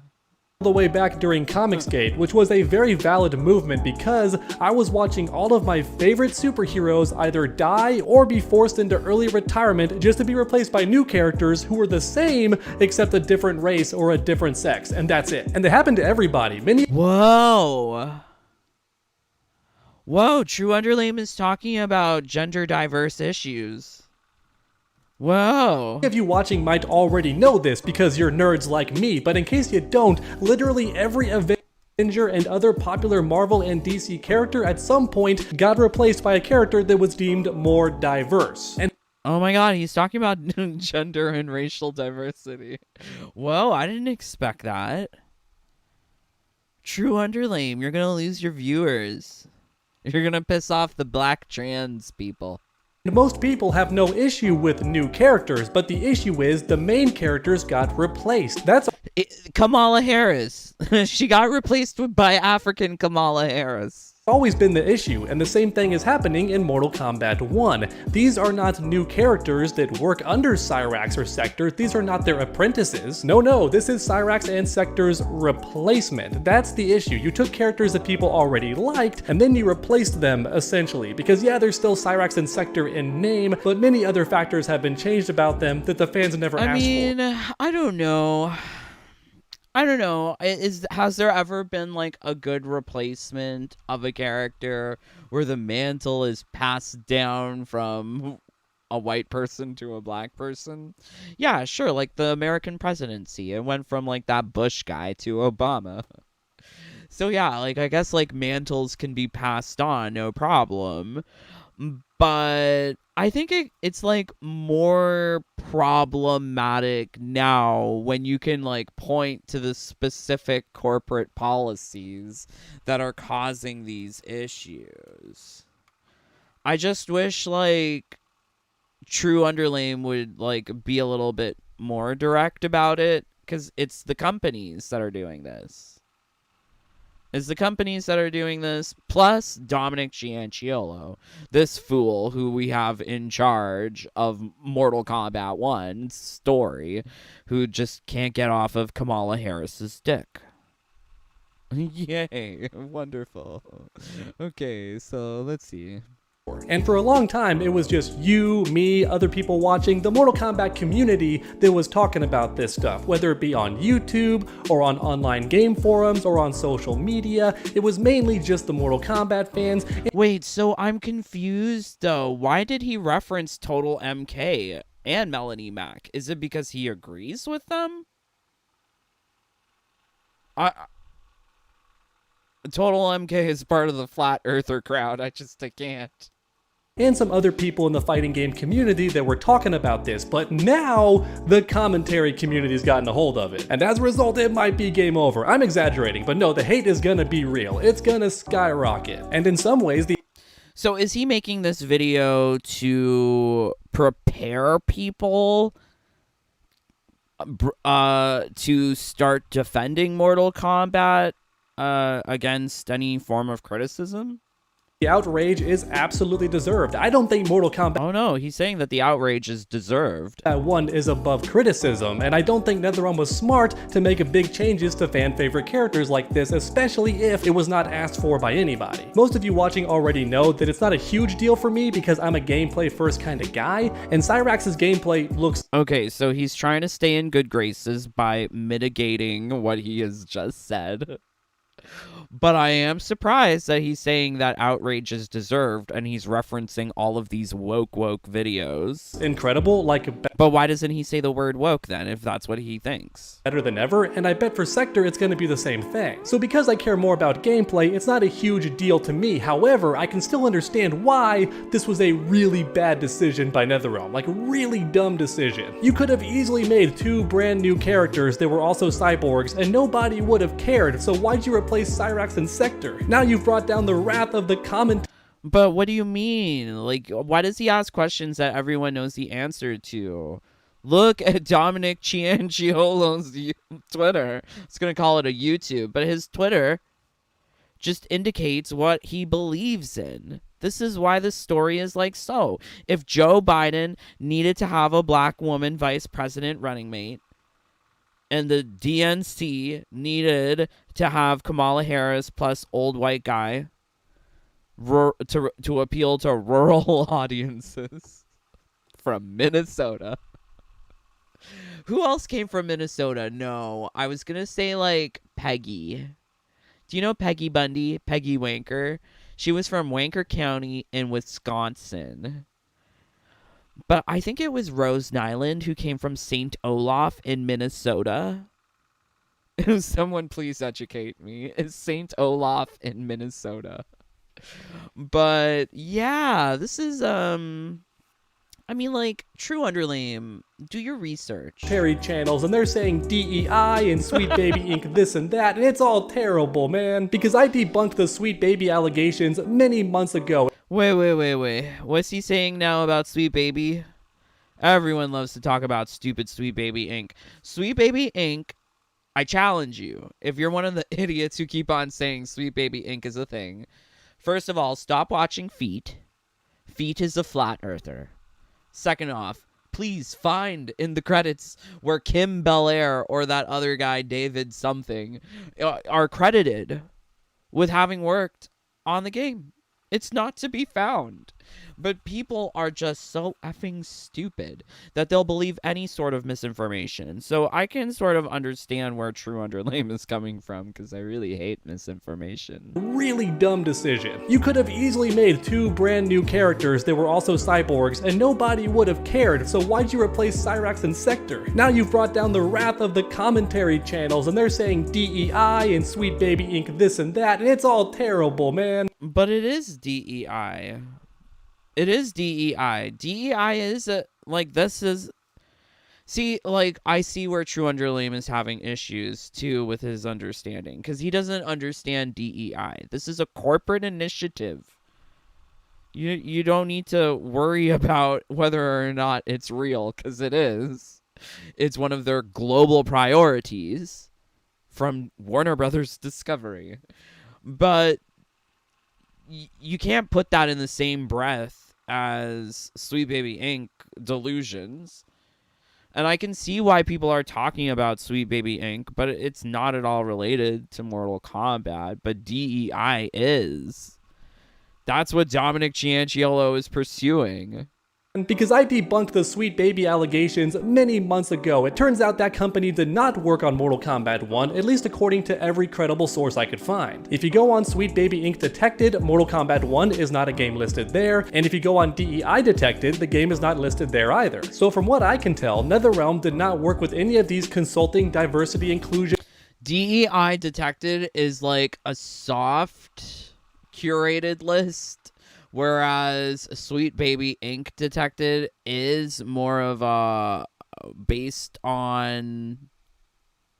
The way back during Comicsgate, which was a very valid movement because I was watching all of my favorite superheroes either die or be forced into early retirement just to be replaced by new characters who were the same except a different race or a different sex, and that's it. And it happened to everybody. Whoa. Whoa, True Underlame is talking about gender diverse issues. Whoa. Many of you watching might already know this because you're nerds like me, but in case you don't, literally every Avenger and other popular Marvel and DC character at some point got replaced by a character that was deemed more diverse. And Oh my god, he's talking about gender and racial diversity. Whoa, I didn't expect that. True Underlame, you're gonna lose your viewers. You're gonna piss off the black trans people. most people have no issue with new characters, but the issue is the main characters got replaced. That's Kamala Harris. She got replaced by African Kamala Harris. always been the issue, and the same thing is happening in Mortal Kombat 1. These are not new characters that work under Cyrax or Sector. These are not their apprentices. No, this is Cyrax and Sector's replacement. That's the issue. You took characters that people already liked, and then you replaced them, essentially. Because yeah, there's still Cyrax and Sector in name, but many other factors have been changed about them that the fans never asked for. I mean, I don't know. Has there ever been like a good replacement of a character where the mantle is passed down from a white person to a black person? Yeah, sure, like the American presidency. It went from like that Bush guy to Obama. So yeah, like I guess like mantles can be passed on, no problem. But I think it's like more problematic now when you can like point to the specific corporate policies that are causing these issues. I just wish like True Underlame would like be a little bit more direct about it, because it's the companies that are doing this. It's the companies that are doing this, plus Dominic Gianchiolo, this fool who we have in charge of Mortal Kombat 1's story, who just can't get off of Kamala Harris's dick. Yay, wonderful. Okay, so let's see. And for a long time, it was just you, me, other people watching, the Mortal Kombat community that was talking about this stuff, whether it be on YouTube, or on online game forums, or on social media. It was mainly just the Mortal Kombat fans. Wait, so I'm confused though. Why did he reference Total MK and Melanie Mac? Is it because he agrees with them? Total MK is part of the Flat Earther crowd. I can't. And some other people in the fighting game community that were talking about this, but now the commentary community's gotten a hold of it. And as a result, it might be game over. I'm exaggerating, but no, the hate is gonna be real. It's gonna skyrocket. And in some ways, So is he making this video to prepare people to start defending Mortal Kombat against any form of criticism? the outrage is absolutely deserved. I don't think Mortal Kombat Oh no, he's saying that the outrage is deserved. 1 is above criticism, and I don't think NetherRealm was smart to make a big changes to fan favorite characters like this, especially if it was not asked for by anybody. Most of you watching already know that it's not a huge deal for me because I'm a gameplay first kind of guy, and Cyrax's gameplay looks Okay, so he's trying to stay in good graces by mitigating what he has just said. But I am surprised that he's saying that outrage is deserved and he's referencing all of these woke videos. incredible, like But why doesn't he say the word woke then, if that's what he thinks? better than ever, and I bet for Sector it's going to be the same thing. So because I care more about gameplay, it's not a huge deal to me. However, I can still understand why this was a really bad decision by NetherRealm, like a really dumb decision. You could have easily made 2 brand new characters that were also cyborgs and nobody would have cared, so why'd you replace Cyrax and Sector? Now you've brought down the wrath of the comment. But what do you mean? Like, why does he ask questions that everyone knows the answer to? Look at Dominic Cianciolo's Twitter. I was going to call it a YouTube, but his Twitter just indicates what he believes in. This is why the story is like so. If Joe Biden needed to have a black woman vice president running mate, and the DNC needed to have Kamala Harris plus old white guy to appeal to rural audiences from Minnesota. Who else came from Minnesota? No, I was going to say like Peggy. Do you know Peggy Bundy? Peggy Wanker? She was from Wanker County in Wisconsin. But I think it was Rose Nyland who came from St. Olaf in Minnesota. Someone please educate me. Is St. Olaf in Minnesota? But yeah, this is I mean, like, True Underlame, do your research. Channels, and they're saying DEI and Sweet Baby Inc. this and that, and it's all terrible, man. Because I debunked the Sweet Baby allegations many months ago. Wait. What's he saying now about Sweet Baby? Everyone loves to talk about stupid Sweet Baby Inc. Sweet Baby Inc., I challenge you, if you're one of the idiots who keep on saying Sweet Baby Inc. is a thing, first of all, stop watching Feet. Feet is a flat earther. Second off, please find in the credits where Kim Belair or that other guy, David something, are credited with having worked on the game. It's not to be found. But people are just so effing stupid that they'll believe any sort of misinformation. So I can sort of understand where True Underlame is coming from, because I really hate misinformation. Really dumb decision. You could have easily made 2 brand new characters that were also cyborgs and nobody would have cared, so why'd you replace Cyrax and Sector? Now you've brought down the wrath of the commentary channels and they're saying DEI and Sweet Baby Inc. this and that, and it's all terrible, man. But it is DEI. It is DEI. DEI is like, this is... See, like, I see where True Underlame is having issues, too, with his understanding. Because he doesn't understand DEI. This is a corporate initiative. You don't need to worry about whether or not it's real, because it is. It's one of their global priorities from Warner Brothers Discovery. But you can't put that in the same breath as Sweet Baby Inc. delusions. And I can see why people are talking about Sweet Baby Inc., but it's not at all related to Mortal Kombat. But DEI is. That's what Dominic Cianciolo is pursuing. Because I debunked the Sweet Baby allegations many months ago, it turns out that company did not work on Mortal Kombat 1, at least according to every credible source I could find. If you go on Sweet Baby Inc. Detected, Mortal Kombat 1 is not a game listed there, and if you go on DEI Detected, the game is not listed there either. So from what I can tell, NetherRealm did not work with any of these consulting diversity inclusion. DEI Detected is like a soft, curated list. Whereas Sweet Baby Inc. Detected is more of a based on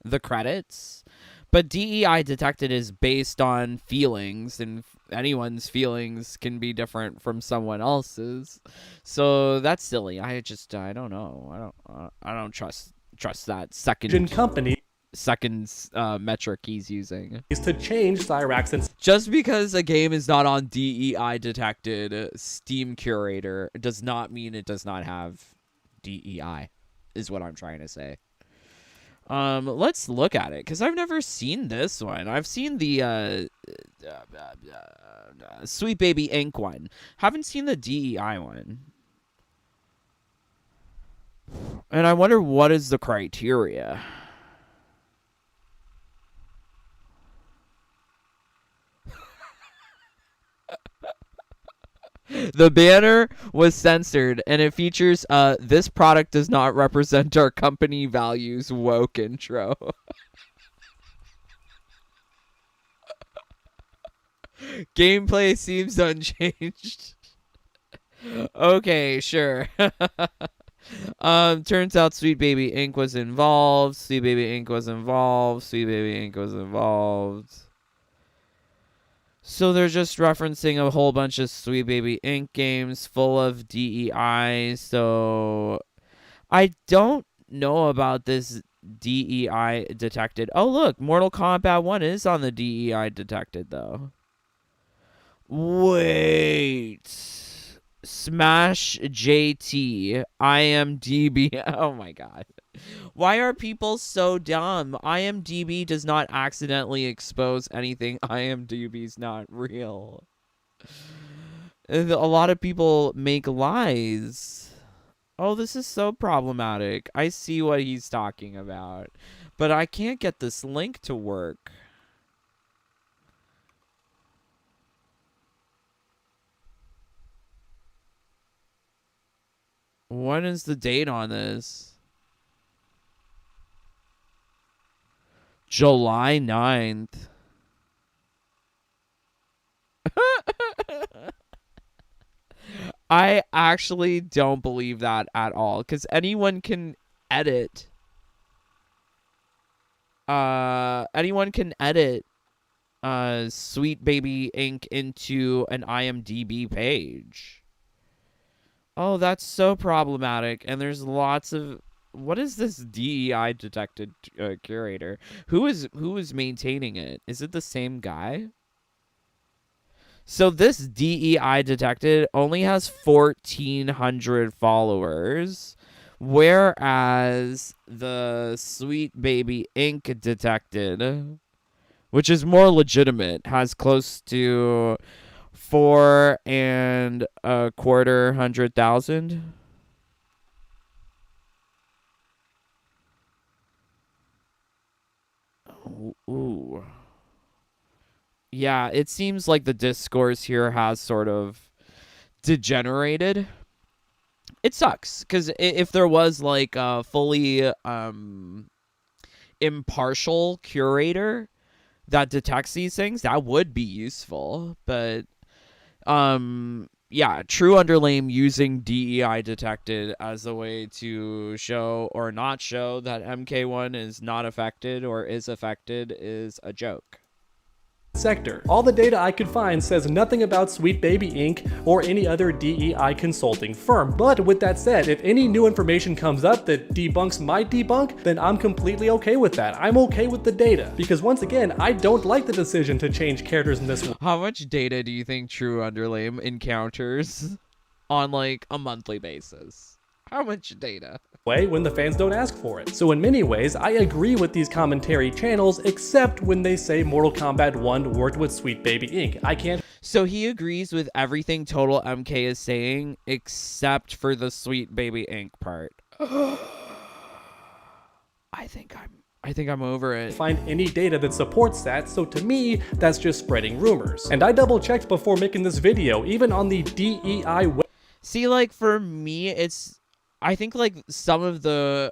the credits. But DEI Detected is based on feelings, and anyone's feelings can be different from someone else's. So that's silly. I don't know. I don't trust that second company metric he's using. Is to change Cyrax and... Just because a game is not on DEI Detected Steam Curator does not mean it does not have DEI, is what I'm trying to say. Let's look at it, because I've never seen this one. I've seen the Sweet Baby Inc. one. Haven't seen the DEI one. And I wonder what is the criteria. The banner was censored, and it features, this product does not represent our company values woke intro. Gameplay seems unchanged. Okay, sure. Turns out Sweet Baby Inc. was involved. Sweet Baby Inc. was involved. Sweet Baby Inc. was involved. So they're just referencing a whole bunch of Sweet Baby Inc. games full of DEI. So I don't know about this DEI detected. Oh, look, Mortal Kombat 1 is on the DEI detected, though. Wait. Smash JT. IMDb. Oh, my God. Why are people so dumb? IMDb does not accidentally expose anything. IMDb's not real. A lot of people make lies. Oh, this is so problematic. I see what he's talking about. But I can't get this link to work. When is the date on this? July 9th. I actually don't believe that at all, because anyone can edit. Anyone can edit Sweet Baby Inc. into an IMDb page. Oh, that's so problematic. And there's lots of... What is this DEI detected curator? Who is maintaining it? Is it the same guy? So this DEI detected only has 1,400 followers, whereas the Sweet Baby Inc. detected, which is more legitimate, has close to 4,250,000. Ooh. Yeah, it seems like the discourse here has sort of degenerated. It sucks, because if there was like a fully impartial curator that detects these things, that would be useful. But yeah, True Underlame using DEI detected as a way to show or not show that MK1 is not affected or is affected is a joke. Sector. All the data I could find says nothing about Sweet Baby Inc. or any other DEI consulting firm. But with that said, if any new information comes up that debunks my debunk, then I'm completely okay with that. I'm okay with the data. Because once again, I don't like the decision to change characters in this one. How much data do you think True Underlame encounters on like a monthly basis? How much data? Way when the fans don't ask for it. So in many ways, I agree with these commentary channels, except when they say Mortal Kombat 1 worked with Sweet Baby Inc. I can't. So he agrees with everything Total MK is saying, except for the Sweet Baby Inc. part. I think I'm over it. Find any data that supports that, so to me, that's just spreading rumors. And I double checked before making this video, even on the DEI web. See, like for me, I think like some of the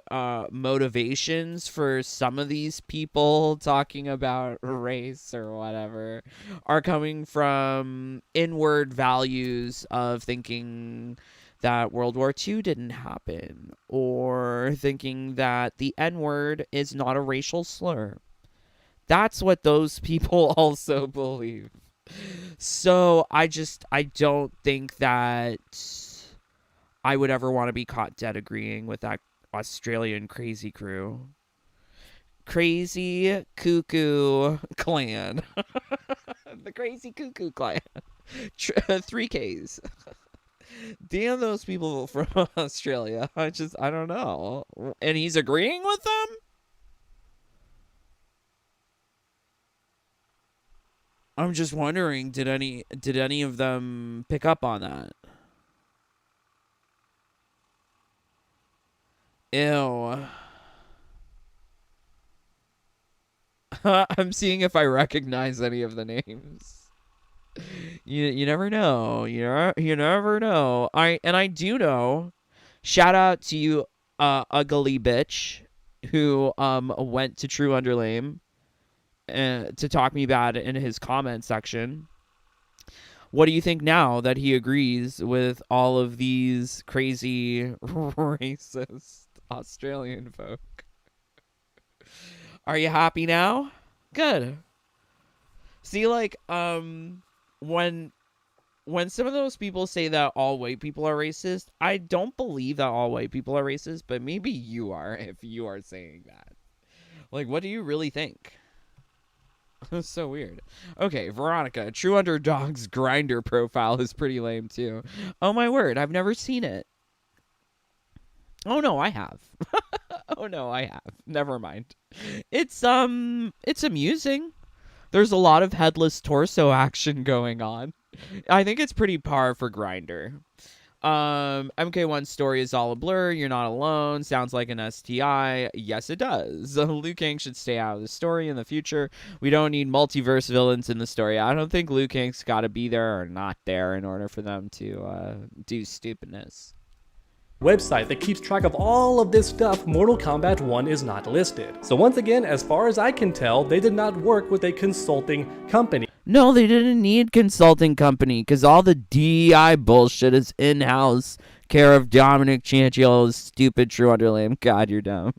motivations for some of these people talking about race or whatever are coming from inward values of thinking that World War II didn't happen, or thinking that the N-word is not a racial slur. That's what those people also believe. So I don't think that I would ever want to be caught dead agreeing with that Australian crazy crew. Crazy Cuckoo Clan. The Crazy Cuckoo Clan. 3Ks. Damn those people from Australia. I don't know. And he's agreeing with them? I'm just wondering, did any of them pick up on that? Ew. I'm seeing if I recognize any of the names. You never know. You never know. I do know. Shout out to you, ugly bitch, who went to True Underlame to talk me bad in his comment section. What do you think now that he agrees with all of these crazy racist Australian folk? Are you happy now? Good. See, like, when when some of those people say that all white people are racist, I don't believe that all white people are racist, but maybe you are if you are saying that. Like, what do you really think? That's so weird. Okay, Veronica, True Underdog's Grinder profile is pretty lame too. Oh my word, I've never seen it. Oh no, I have. Oh no, I have. Never mind. It's amusing. There's a lot of headless torso action going on. I think it's pretty par for Grinder. MK1's story is all a blur. You're not alone. Sounds like an STI. Yes, it does. Liu Kang should stay out of the story in the future. We don't need multiverse villains in the story. I don't think Liu Kang's got to be there or not there in order for them to do stupidness. Website that keeps track of all of this stuff, Mortal Kombat 1 is not listed. So once again, as far as I can tell, they did not work with a consulting company. No, they didn't need consulting company because all the DEI bullshit is in-house. Care of Dominic Chanchiello's stupid True Underlame. God, you're dumb.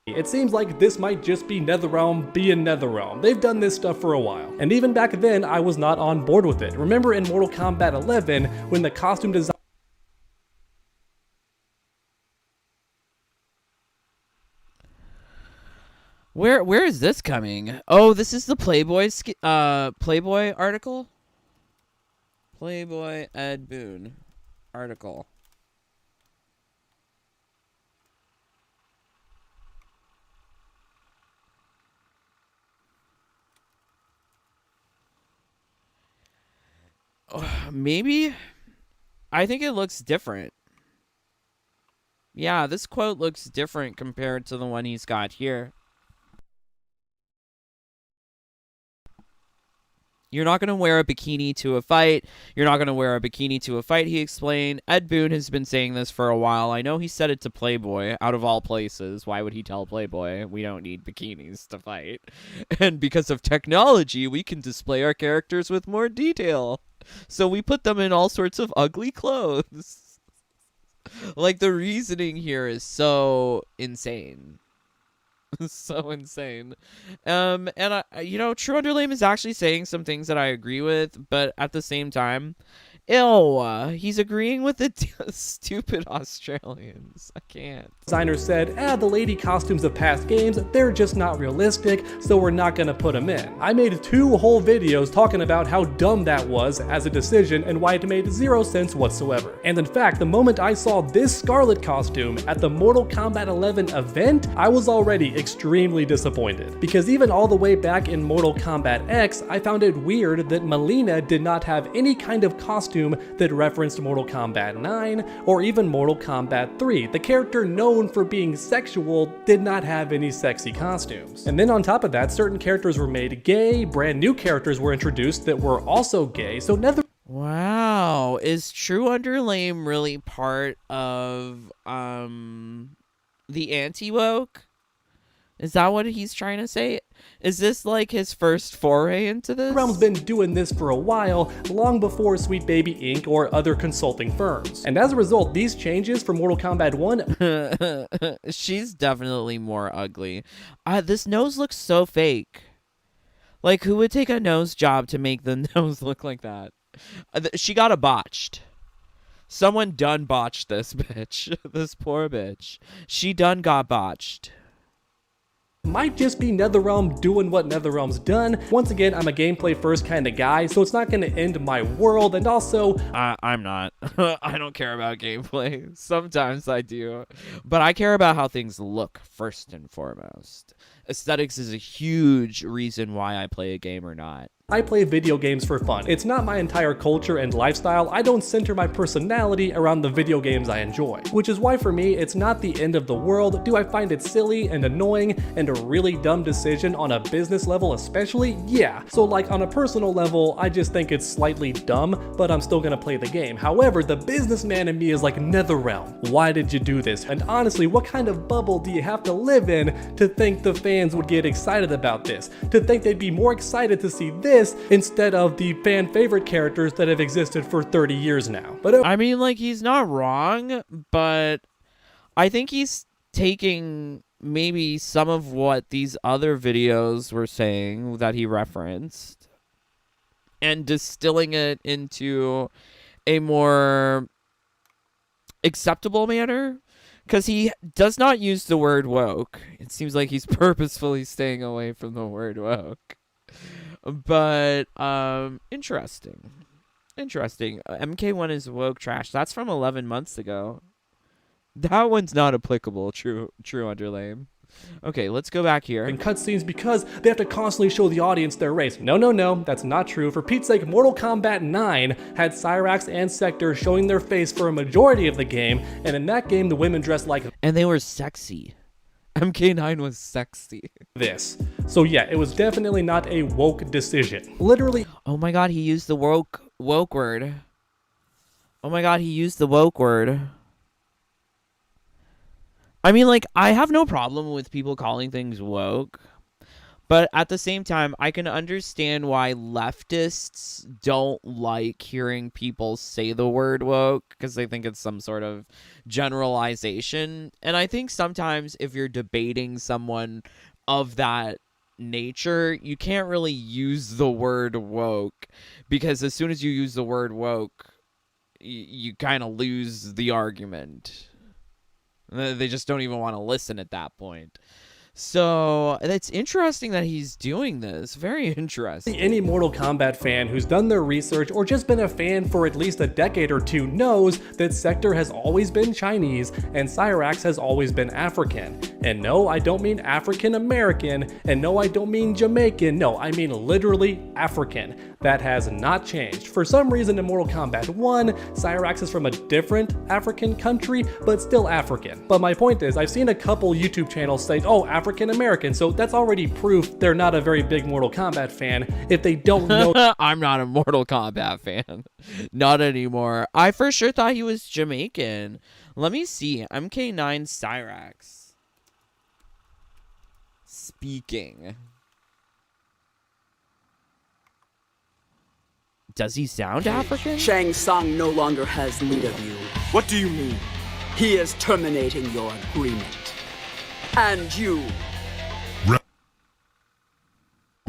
It seems like this might just be NetherRealm being NetherRealm. They've done this stuff for a while. And even back then, I was not on board with it. Remember in Mortal Kombat 11, when the costume design Where is this coming? Oh, this is the Playboy article. Playboy Ed Boon article. Maybe. I think it looks different. Yeah, this quote looks different compared to the one he's got here. You're not going to wear a bikini to a fight. You're not going to wear a bikini to a fight, he explained. Ed Boon has been saying this for a while. I know he said it to Playboy, out of all places. Why would he tell Playboy, we don't need bikinis to fight? And because of technology, we can display our characters with more detail. So we put them in all sorts of ugly clothes. Like, the reasoning here is so insane. So insane. And I, True Underlame is actually saying some things that I agree with, but at the same time, he's agreeing with the stupid Australians. I can't. Designer said, the lady costumes of past games, they're just not realistic, so we're not gonna put them in. I made 2 whole videos talking about how dumb that was as a decision and why it made 0 sense whatsoever. And in fact, the moment I saw this Scarlet costume at the Mortal Kombat 11 event, I was already extremely disappointed. Because even all the way back in Mortal Kombat X, I found it weird that Mileena did not have any kind of costume that referenced Mortal Kombat 9 or even Mortal Kombat 3. The character known for being sexual did not have any sexy costumes. And then on top of that, certain characters were made gay, brand new characters were introduced that were also gay, so Wow, is True Underlame really part of the anti-woke? Is that what he's trying to say? Is this like his first foray into this? NetherRealm's been doing this for a while, long before Sweet Baby Inc. or other consulting firms. And as a result, these changes for Mortal Kombat 1... She's definitely more ugly. This nose looks so fake. Like, who would take a nose job to make the nose look like that? She got a botched. Someone done botched this bitch. This poor bitch. She done got botched. Might just be NetherRealm doing what NetherRealm's done. Once again, I'm a gameplay first kind of guy, so it's not going to end my world, and also... I'm not. I don't care about gameplay. Sometimes I do. But I care about how things look, first and foremost. Aesthetics is a huge reason why I play a game or not. I play video games for fun. It's not my entire culture and lifestyle. I don't center my personality around the video games I enjoy. Which is why for me, it's not the end of the world. Do I find it silly and annoying and a really dumb decision on a business level especially? Yeah. So like on a personal level, I just think it's slightly dumb, but I'm still gonna play the game. However, the businessman in me is like, NetherRealm, why did you do this? And honestly, what kind of bubble do you have to live in to think the fans would get excited about this? To think they'd be more excited to see this instead of the fan favorite characters that have existed for 30 years now. But I mean, like, he's not wrong, but I think he's taking maybe some of what these other videos were saying that he referenced and distilling it into a more acceptable manner, because he does not use the word woke. It seems like he's purposefully staying away from the word woke. But interesting. MK1 is woke trash. That's from 11 months ago. That one's not applicable. True underlame. Okay, let's go back here. in cutscenes because they have to constantly show the audience their race. No, that's not true. For Pete's sake, Mortal Kombat 9 had Cyrax and Sector showing their face for a majority of the game, and in that game, the women dressed like And they were sexy. MK9 was sexy. this. So yeah, it was definitely not a woke decision. Literally, Oh my god, he used the woke word. Oh my god, he used the woke word. I mean, like, I have no problem with people calling things woke, but at the same time, I can understand why leftists don't like hearing people say the word woke, because they think it's some sort of generalization. And I think sometimes if you're debating someone of that nature, you can't really use the word woke, because as soon as you use the word woke, you kind of lose the argument. They just don't even want to listen at that point. So it's interesting that he's doing this. Very interesting. any Mortal Kombat fan who's done their research or just been a fan for at least a decade or two knows that Sector has always been Chinese and Cyrax has always been African. And no, I don't mean African American, and no, I don't mean Jamaican. No, I mean literally African. That has not changed. For some reason in Mortal Kombat 1, Cyrax is from a different African country, but still African. But my point is, I've seen a couple YouTube channels say, oh, African American, so that's already proof they're not a very big Mortal Kombat fan if they don't know. I'm not a Mortal Kombat fan. Not anymore. I for sure thought he was Jamaican. Let me see. MK9 Cyrax. Speaking. Does he sound African? Shang Tsung no longer has need of you. What do you mean? He is terminating your agreement. And you.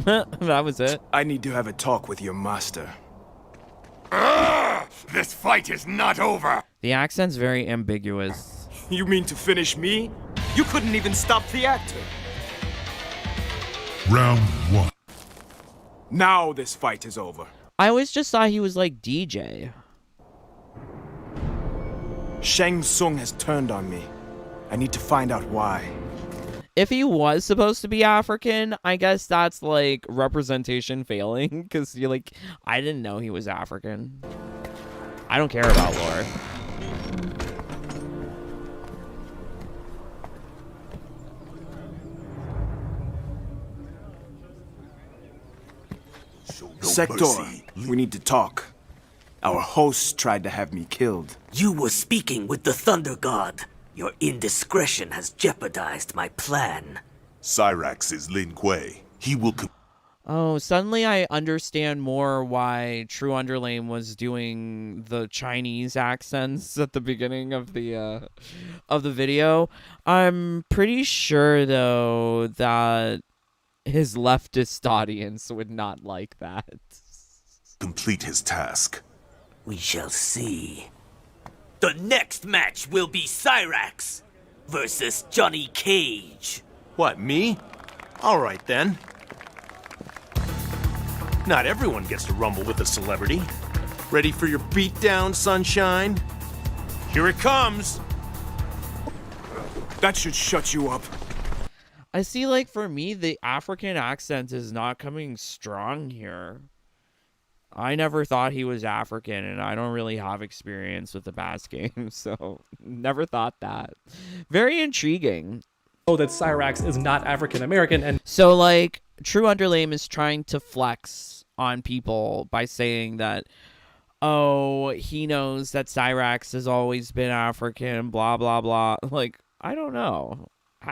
That was it. I need to have a talk with your master. This fight is not over! The accent's very ambiguous. You mean to finish me? You couldn't even stop the actor. Round 1. Now this fight is over. I always just thought he was like DJ. Shang Tsung has turned on me. I need to find out why. If he was supposed to be African, I guess that's like representation failing, because you're like, I didn't know he was African. I don't care about lore. Sector, we need to talk. Our host tried to have me killed. You were speaking with the Thunder God. Your indiscretion has jeopardized my plan. Cyrax is Lin Kuei. He will Oh, suddenly I understand more why True Underlane was doing the Chinese accents at the beginning of the video. I'm pretty sure though that his leftist audience would not like that. complete his task. We shall see. The next match will be Cyrax versus Johnny Cage. What, me? Alright then. Not everyone gets to rumble with a celebrity. Ready for your beatdown, sunshine? Here it comes! That should shut you up. I see, like, for me, the African accent is not coming strong here. I never thought he was African, and I don't really have experience with the Bass game, so never thought that. Very intriguing. Know that Cyrax is not African American, and So, like, True Underlame is trying to flex on people by saying that, oh, he knows that Cyrax has always been African, blah, blah, blah. Like, I don't know.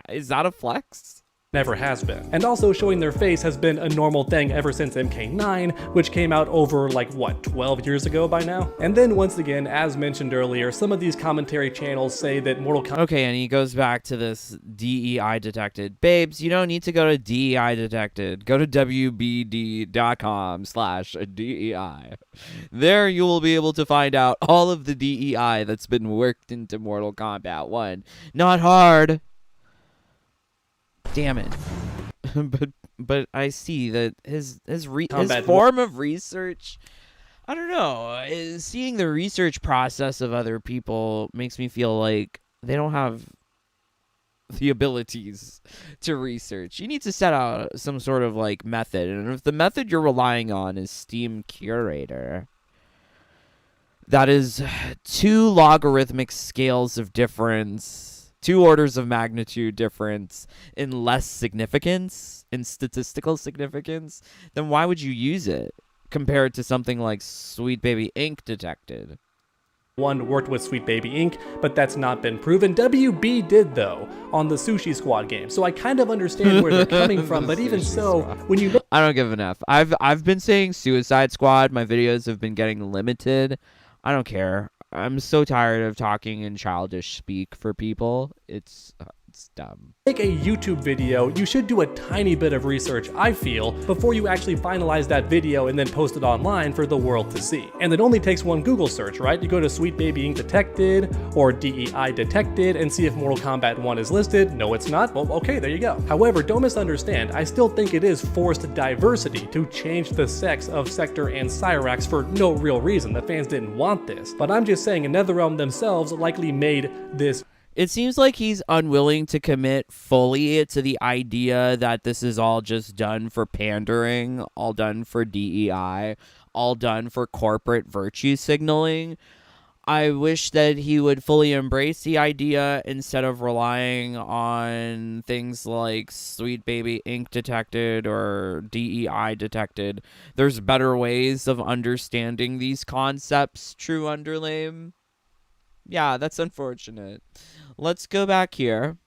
Is that a flex? never has been. And also showing their face has been a normal thing ever since MK9, which came out over like, what, 12 years ago by now? And then once again, as mentioned earlier, some of these commentary channels say that Mortal Kombat... Okay, and he goes back to this DEI detected. Babes, you don't need to go to DEI detected. Go to wbd.com/DEI. There you will be able to find out all of the DEI that's been worked into Mortal Kombat 1. Not hard. Damn it. but I see that his form of research, I don't know, seeing the research process of other people makes me feel like they don't have the abilities to research. You need to set out some sort of like method, and if the method you're relying on is Steam Curator, that is 2 logarithmic scales of difference, 2 orders of magnitude difference in less significance, in statistical significance, then why would you use it compared to something like Sweet Baby Ink detected? One worked with Sweet Baby Inc., but that's not been proven. WB did, though, on the Sushi Squad game, so I kind of understand where they're coming from, but even so, when you... I don't give an F. I've been saying Suicide Squad. My videos have been getting limited. I don't care. I'm so tired of talking in childish speak for people. It's dumb. Make a YouTube video, you should do a tiny bit of research, I feel, before you actually finalize that video and then post it online for the world to see. And it only takes one Google search, right? You go to Sweet Baby Inc. Detected or DEI Detected and see if Mortal Kombat 1 is listed. No, it's not. Well, okay, there you go. However, don't misunderstand. I still think it is forced diversity to change the sex of Sector and Cyrax for no real reason. The fans didn't want this. But I'm just saying NetherRealm themselves likely made this. It seems like he's unwilling to commit fully to the idea that this is all just done for pandering, all done for DEI, all done for corporate virtue signaling. I wish that he would fully embrace the idea instead of relying on things like Sweet Baby Ink detected or DEI detected. There's better ways of understanding these concepts, True Underlame. Yeah, that's unfortunate. Let's go back here.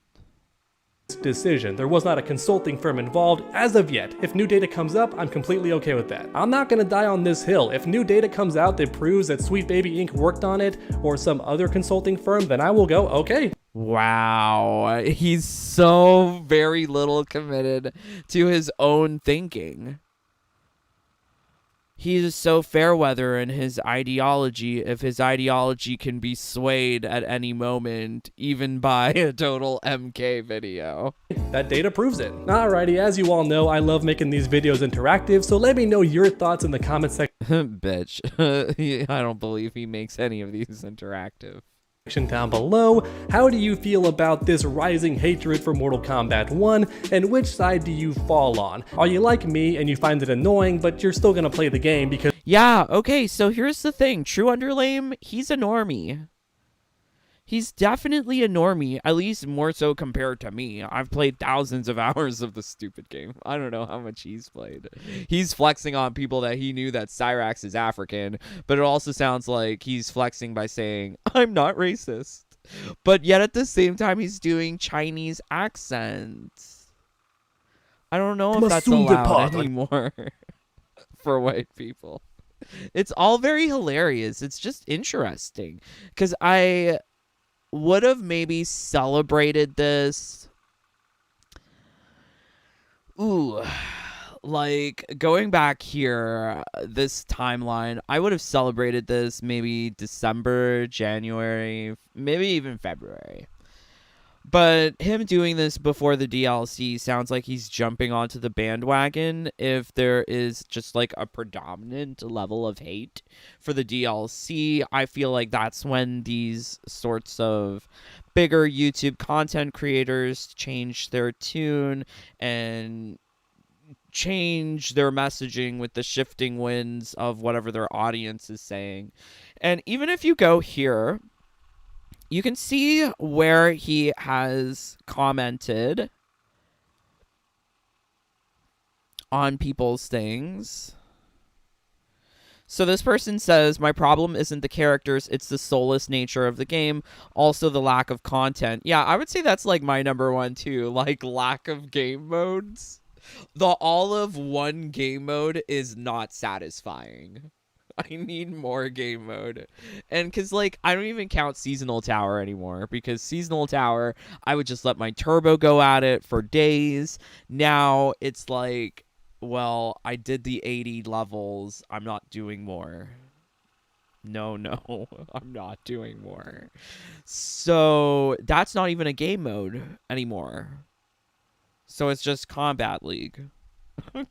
Decision. There was not a consulting firm involved as of yet. If new data comes up, I'm completely okay with that. I'm not gonna die on this hill. If new data comes out that proves that Sweet Baby Inc. worked on it or some other consulting firm, then I will go, okay. Wow, he's so very little committed to his own thinking. He is so fair weather in his ideology if his ideology can be swayed at any moment, even by a total MK video. That data proves it. Alrighty, as you all know, I love making these videos interactive, so let me know your thoughts in the comment section. Bitch. I don't believe he makes any of these interactive. Down below. How do you feel about this rising hatred for Mortal Kombat 1, and which side do you fall on? Are you like me and you find it annoying, but you're still gonna play the game because... Yeah, okay, so here's the thing. True Underlame, he's a normie. He's definitely a normie, at least more so compared to me. I've played thousands of hours of the stupid game. I don't know how much he's played. He's flexing on people that he knew that Cyrax is African, but it also sounds like he's flexing by saying, I'm not racist. But yet at the same time, he's doing Chinese accents. I don't know if that's allowed anymore for white people. It's all very hilarious. It's just interesting because I would have maybe celebrated this. Ooh, like going back here, this timeline, I would have celebrated this maybe December, January, maybe even February. But him doing this before the DLC sounds like he's jumping onto the bandwagon if there is just like a predominant level of hate for the DLC. I feel like that's when these sorts of bigger YouTube content creators change their tune and change their messaging with the shifting winds of whatever their audience is saying. And even if you go here, you can see where he has commented on people's things. So this person says, my problem isn't the characters, it's the soulless nature of the game. Also the lack of content. Yeah, I would say that's like my number one too. Like lack of game modes. The all of one game mode is not satisfying. I need more game mode. And because, like, I don't even count Seasonal Tower anymore. Because Seasonal Tower, I would just let my turbo go at it for days. Now, it's like, well, I did the 80 levels. I'm not doing more. No, I'm not doing more. So, that's not even a game mode anymore. So, it's just Combat League.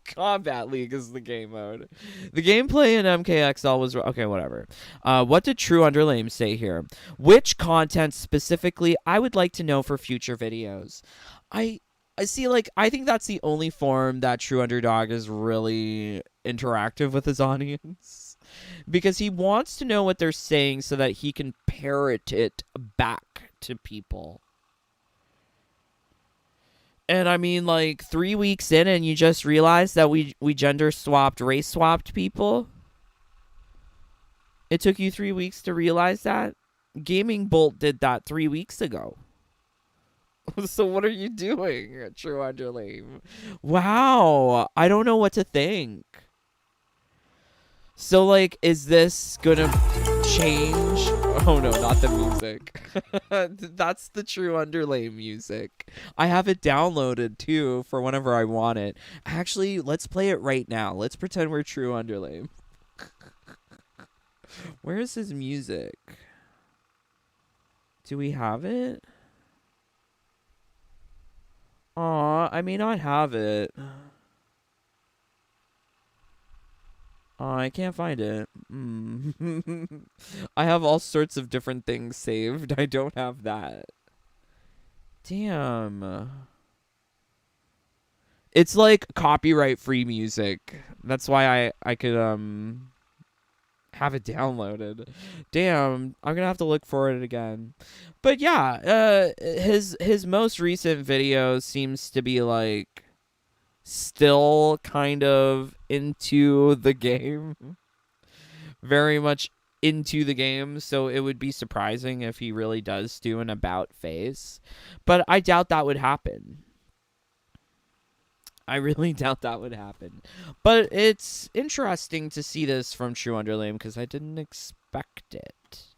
Combat League is the game mode. The gameplay in MKXL was okay. Whatever. What did True Underlame say here? Which content specifically I would like to know for future videos? I see. Like, I think that's the only form that True Underdog is really interactive with his audience, because he wants to know what they're saying so that he can parrot it back to people. And I mean, like, 3 weeks in and you just realized that we gender swapped, race swapped people? It took you 3 weeks to realize that? Gaming Bolt did that 3 weeks ago. So what are you doing, True Underlame? Wow, I don't know what to think. So, like, is this gonna change? Oh no, not the music. That's the True Underlay music. I have it downloaded too for whenever I want it. Actually, let's play it right now. Let's pretend we're True Underlay. Where is his music? Do we have it? Aw, I may not have it. I can't find it. I have all sorts of different things saved. I don't have that. Damn. It's like copyright free music. That's why I could have it downloaded. Damn, I'm gonna have to look for it again. But yeah, his most recent video seems to be like still kind of into the game. Very much into the game, so it would be surprising if he really does do an about face. But I doubt that would happen. I really doubt that would happen. But it's interesting to see this from True Underlame because I didn't expect it.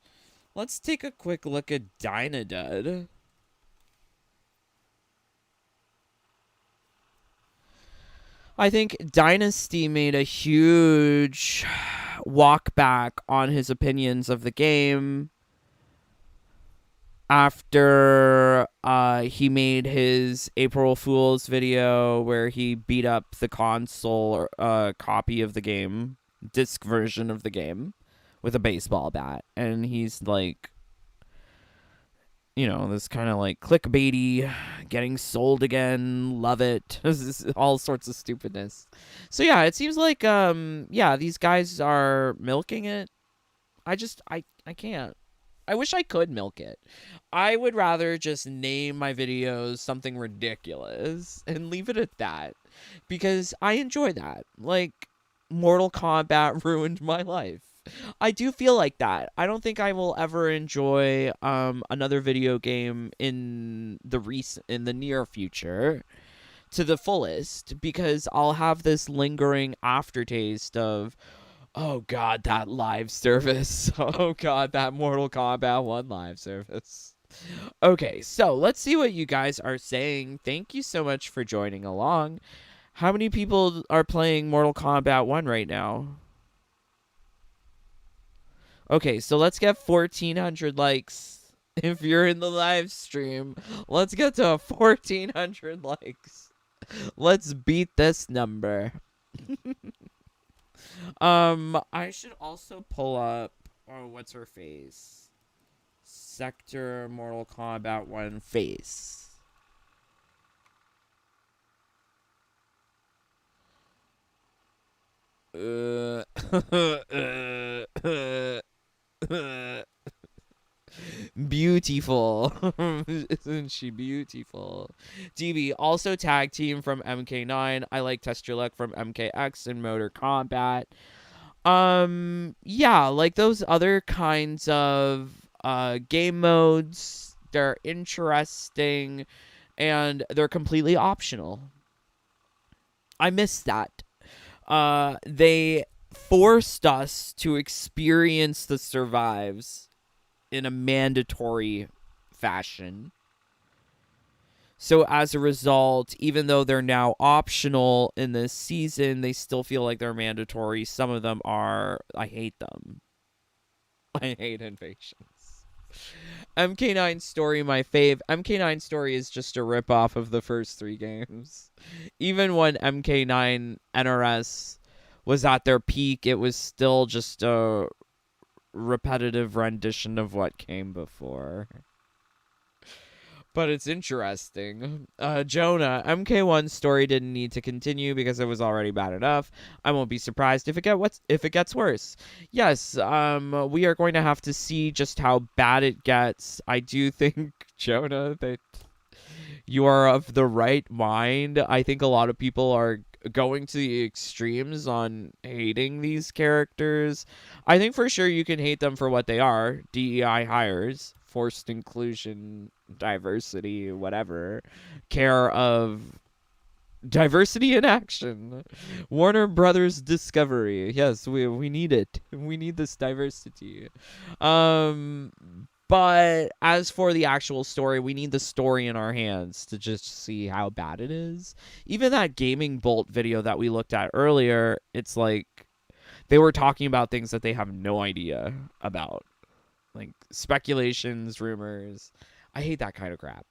Let's take a quick look at Dynadud. I think Dynasty made a huge walk back on his opinions of the game after he made his April Fool's video where he beat up the console copy of the game, disc version of the game, with a baseball bat. And he's like, you know, this kind of like clickbaity, getting sold again, love it, all sorts of stupidness. So yeah, it seems like, yeah, these guys are milking it. I can't. I wish I could milk it. I would rather just name my videos something ridiculous and leave it at that, because I enjoy that. Like, Mortal Kombat ruined my life. I do feel like that. I don't think I will ever enjoy another video game in the near future to the fullest, because I'll have this lingering aftertaste of, oh god, that live service. Oh god, that Mortal Kombat 1 live service. Okay, so let's see what you guys are saying. Thank you so much for joining along. How many people are playing Mortal Kombat 1 right now? Okay, so let's get 1,400 likes. If you're in the live stream, let's get to 1,400 likes. Let's beat this number. I should also pull up, oh, what's her face? Sector Mortal Kombat 1 face. Beautiful. Isn't she beautiful? DB, also tag team from MK9. I like Test Your Luck from MKX and Motor Combat. Yeah, like those other kinds of game modes, they're interesting and they're completely optional. I miss that. They forced us to experience the survives in a mandatory fashion. So as a result, even though they're now optional in this season, they still feel like they're mandatory. Some of them are. I hate them. I hate invasions. MK9 Story, my fave. MK9 Story is just a ripoff of the first 3 games. Even when MK9 NRS was at their peak, it was still just a repetitive rendition of what came before. But it's interesting. Jonah, MK1 story didn't need to continue because it was already bad enough. I won't be surprised if it gets worse. Yes, we are going to have to see just how bad it gets. I do think, Jonah, that you are of the right mind. I think a lot of people are going to the extremes on hating these characters. I think for sure you can hate them for what they are. DEI hires, forced inclusion, diversity, whatever. Care of diversity in action. Warner Brothers Discovery. Yes, we need it. We need this diversity. But as for the actual story, we need the story in our hands to just see how bad it is. Even that Gaming Bolt video that we looked at earlier, it's like they were talking about things that they have no idea about. Like speculations, rumors. I hate that kind of crap.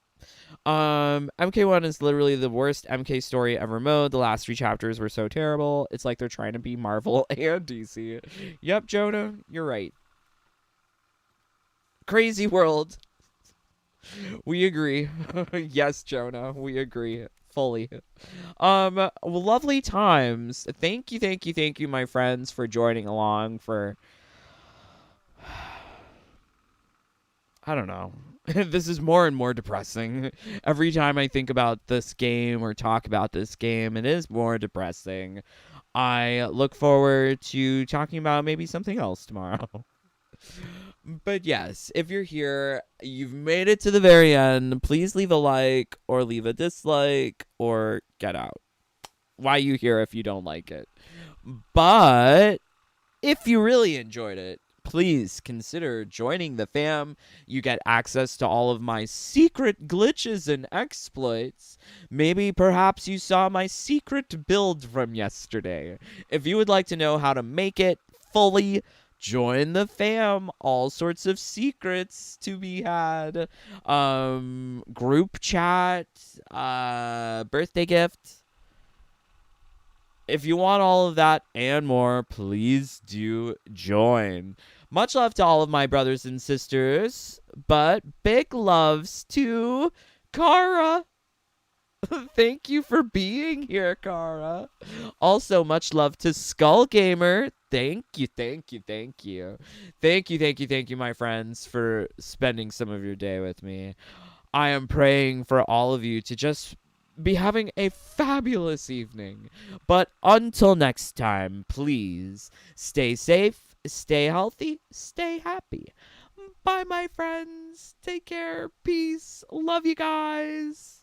MK1 is literally the worst MK story ever made. The last 3 chapters were so terrible. It's like they're trying to be Marvel and DC. Yep, Jonah, you're right. Crazy world. We agree. Yes, Jonah, we agree fully. Lovely times. Thank you, my friends, for joining along for I don't know. This is more and more depressing. Every time I think about this game or talk about this game, it is more depressing. I look forward to talking about maybe something else tomorrow. But yes, if you're here, you've made it to the very end, please leave a like or leave a dislike or get out. Why are you here if you don't like it? But if you really enjoyed it, please consider joining the fam. You get access to all of my secret glitches and exploits. Maybe perhaps you saw my secret build from yesterday. If you would like to know how to make it fully, join the fam. All sorts of secrets to be had. Group chat, birthday gift. If you want all of that and more, please do join. Much love to all of my brothers and sisters, but big loves to Kara. Thank you for being here, Kara. Also, much love to Skull Gamer. Thank you, my friends, for spending some of your day with me. I am praying for all of you to just be having a fabulous evening. But until next time, please stay safe, stay healthy, stay happy. Bye, my friends. Take care. Peace. Love you guys.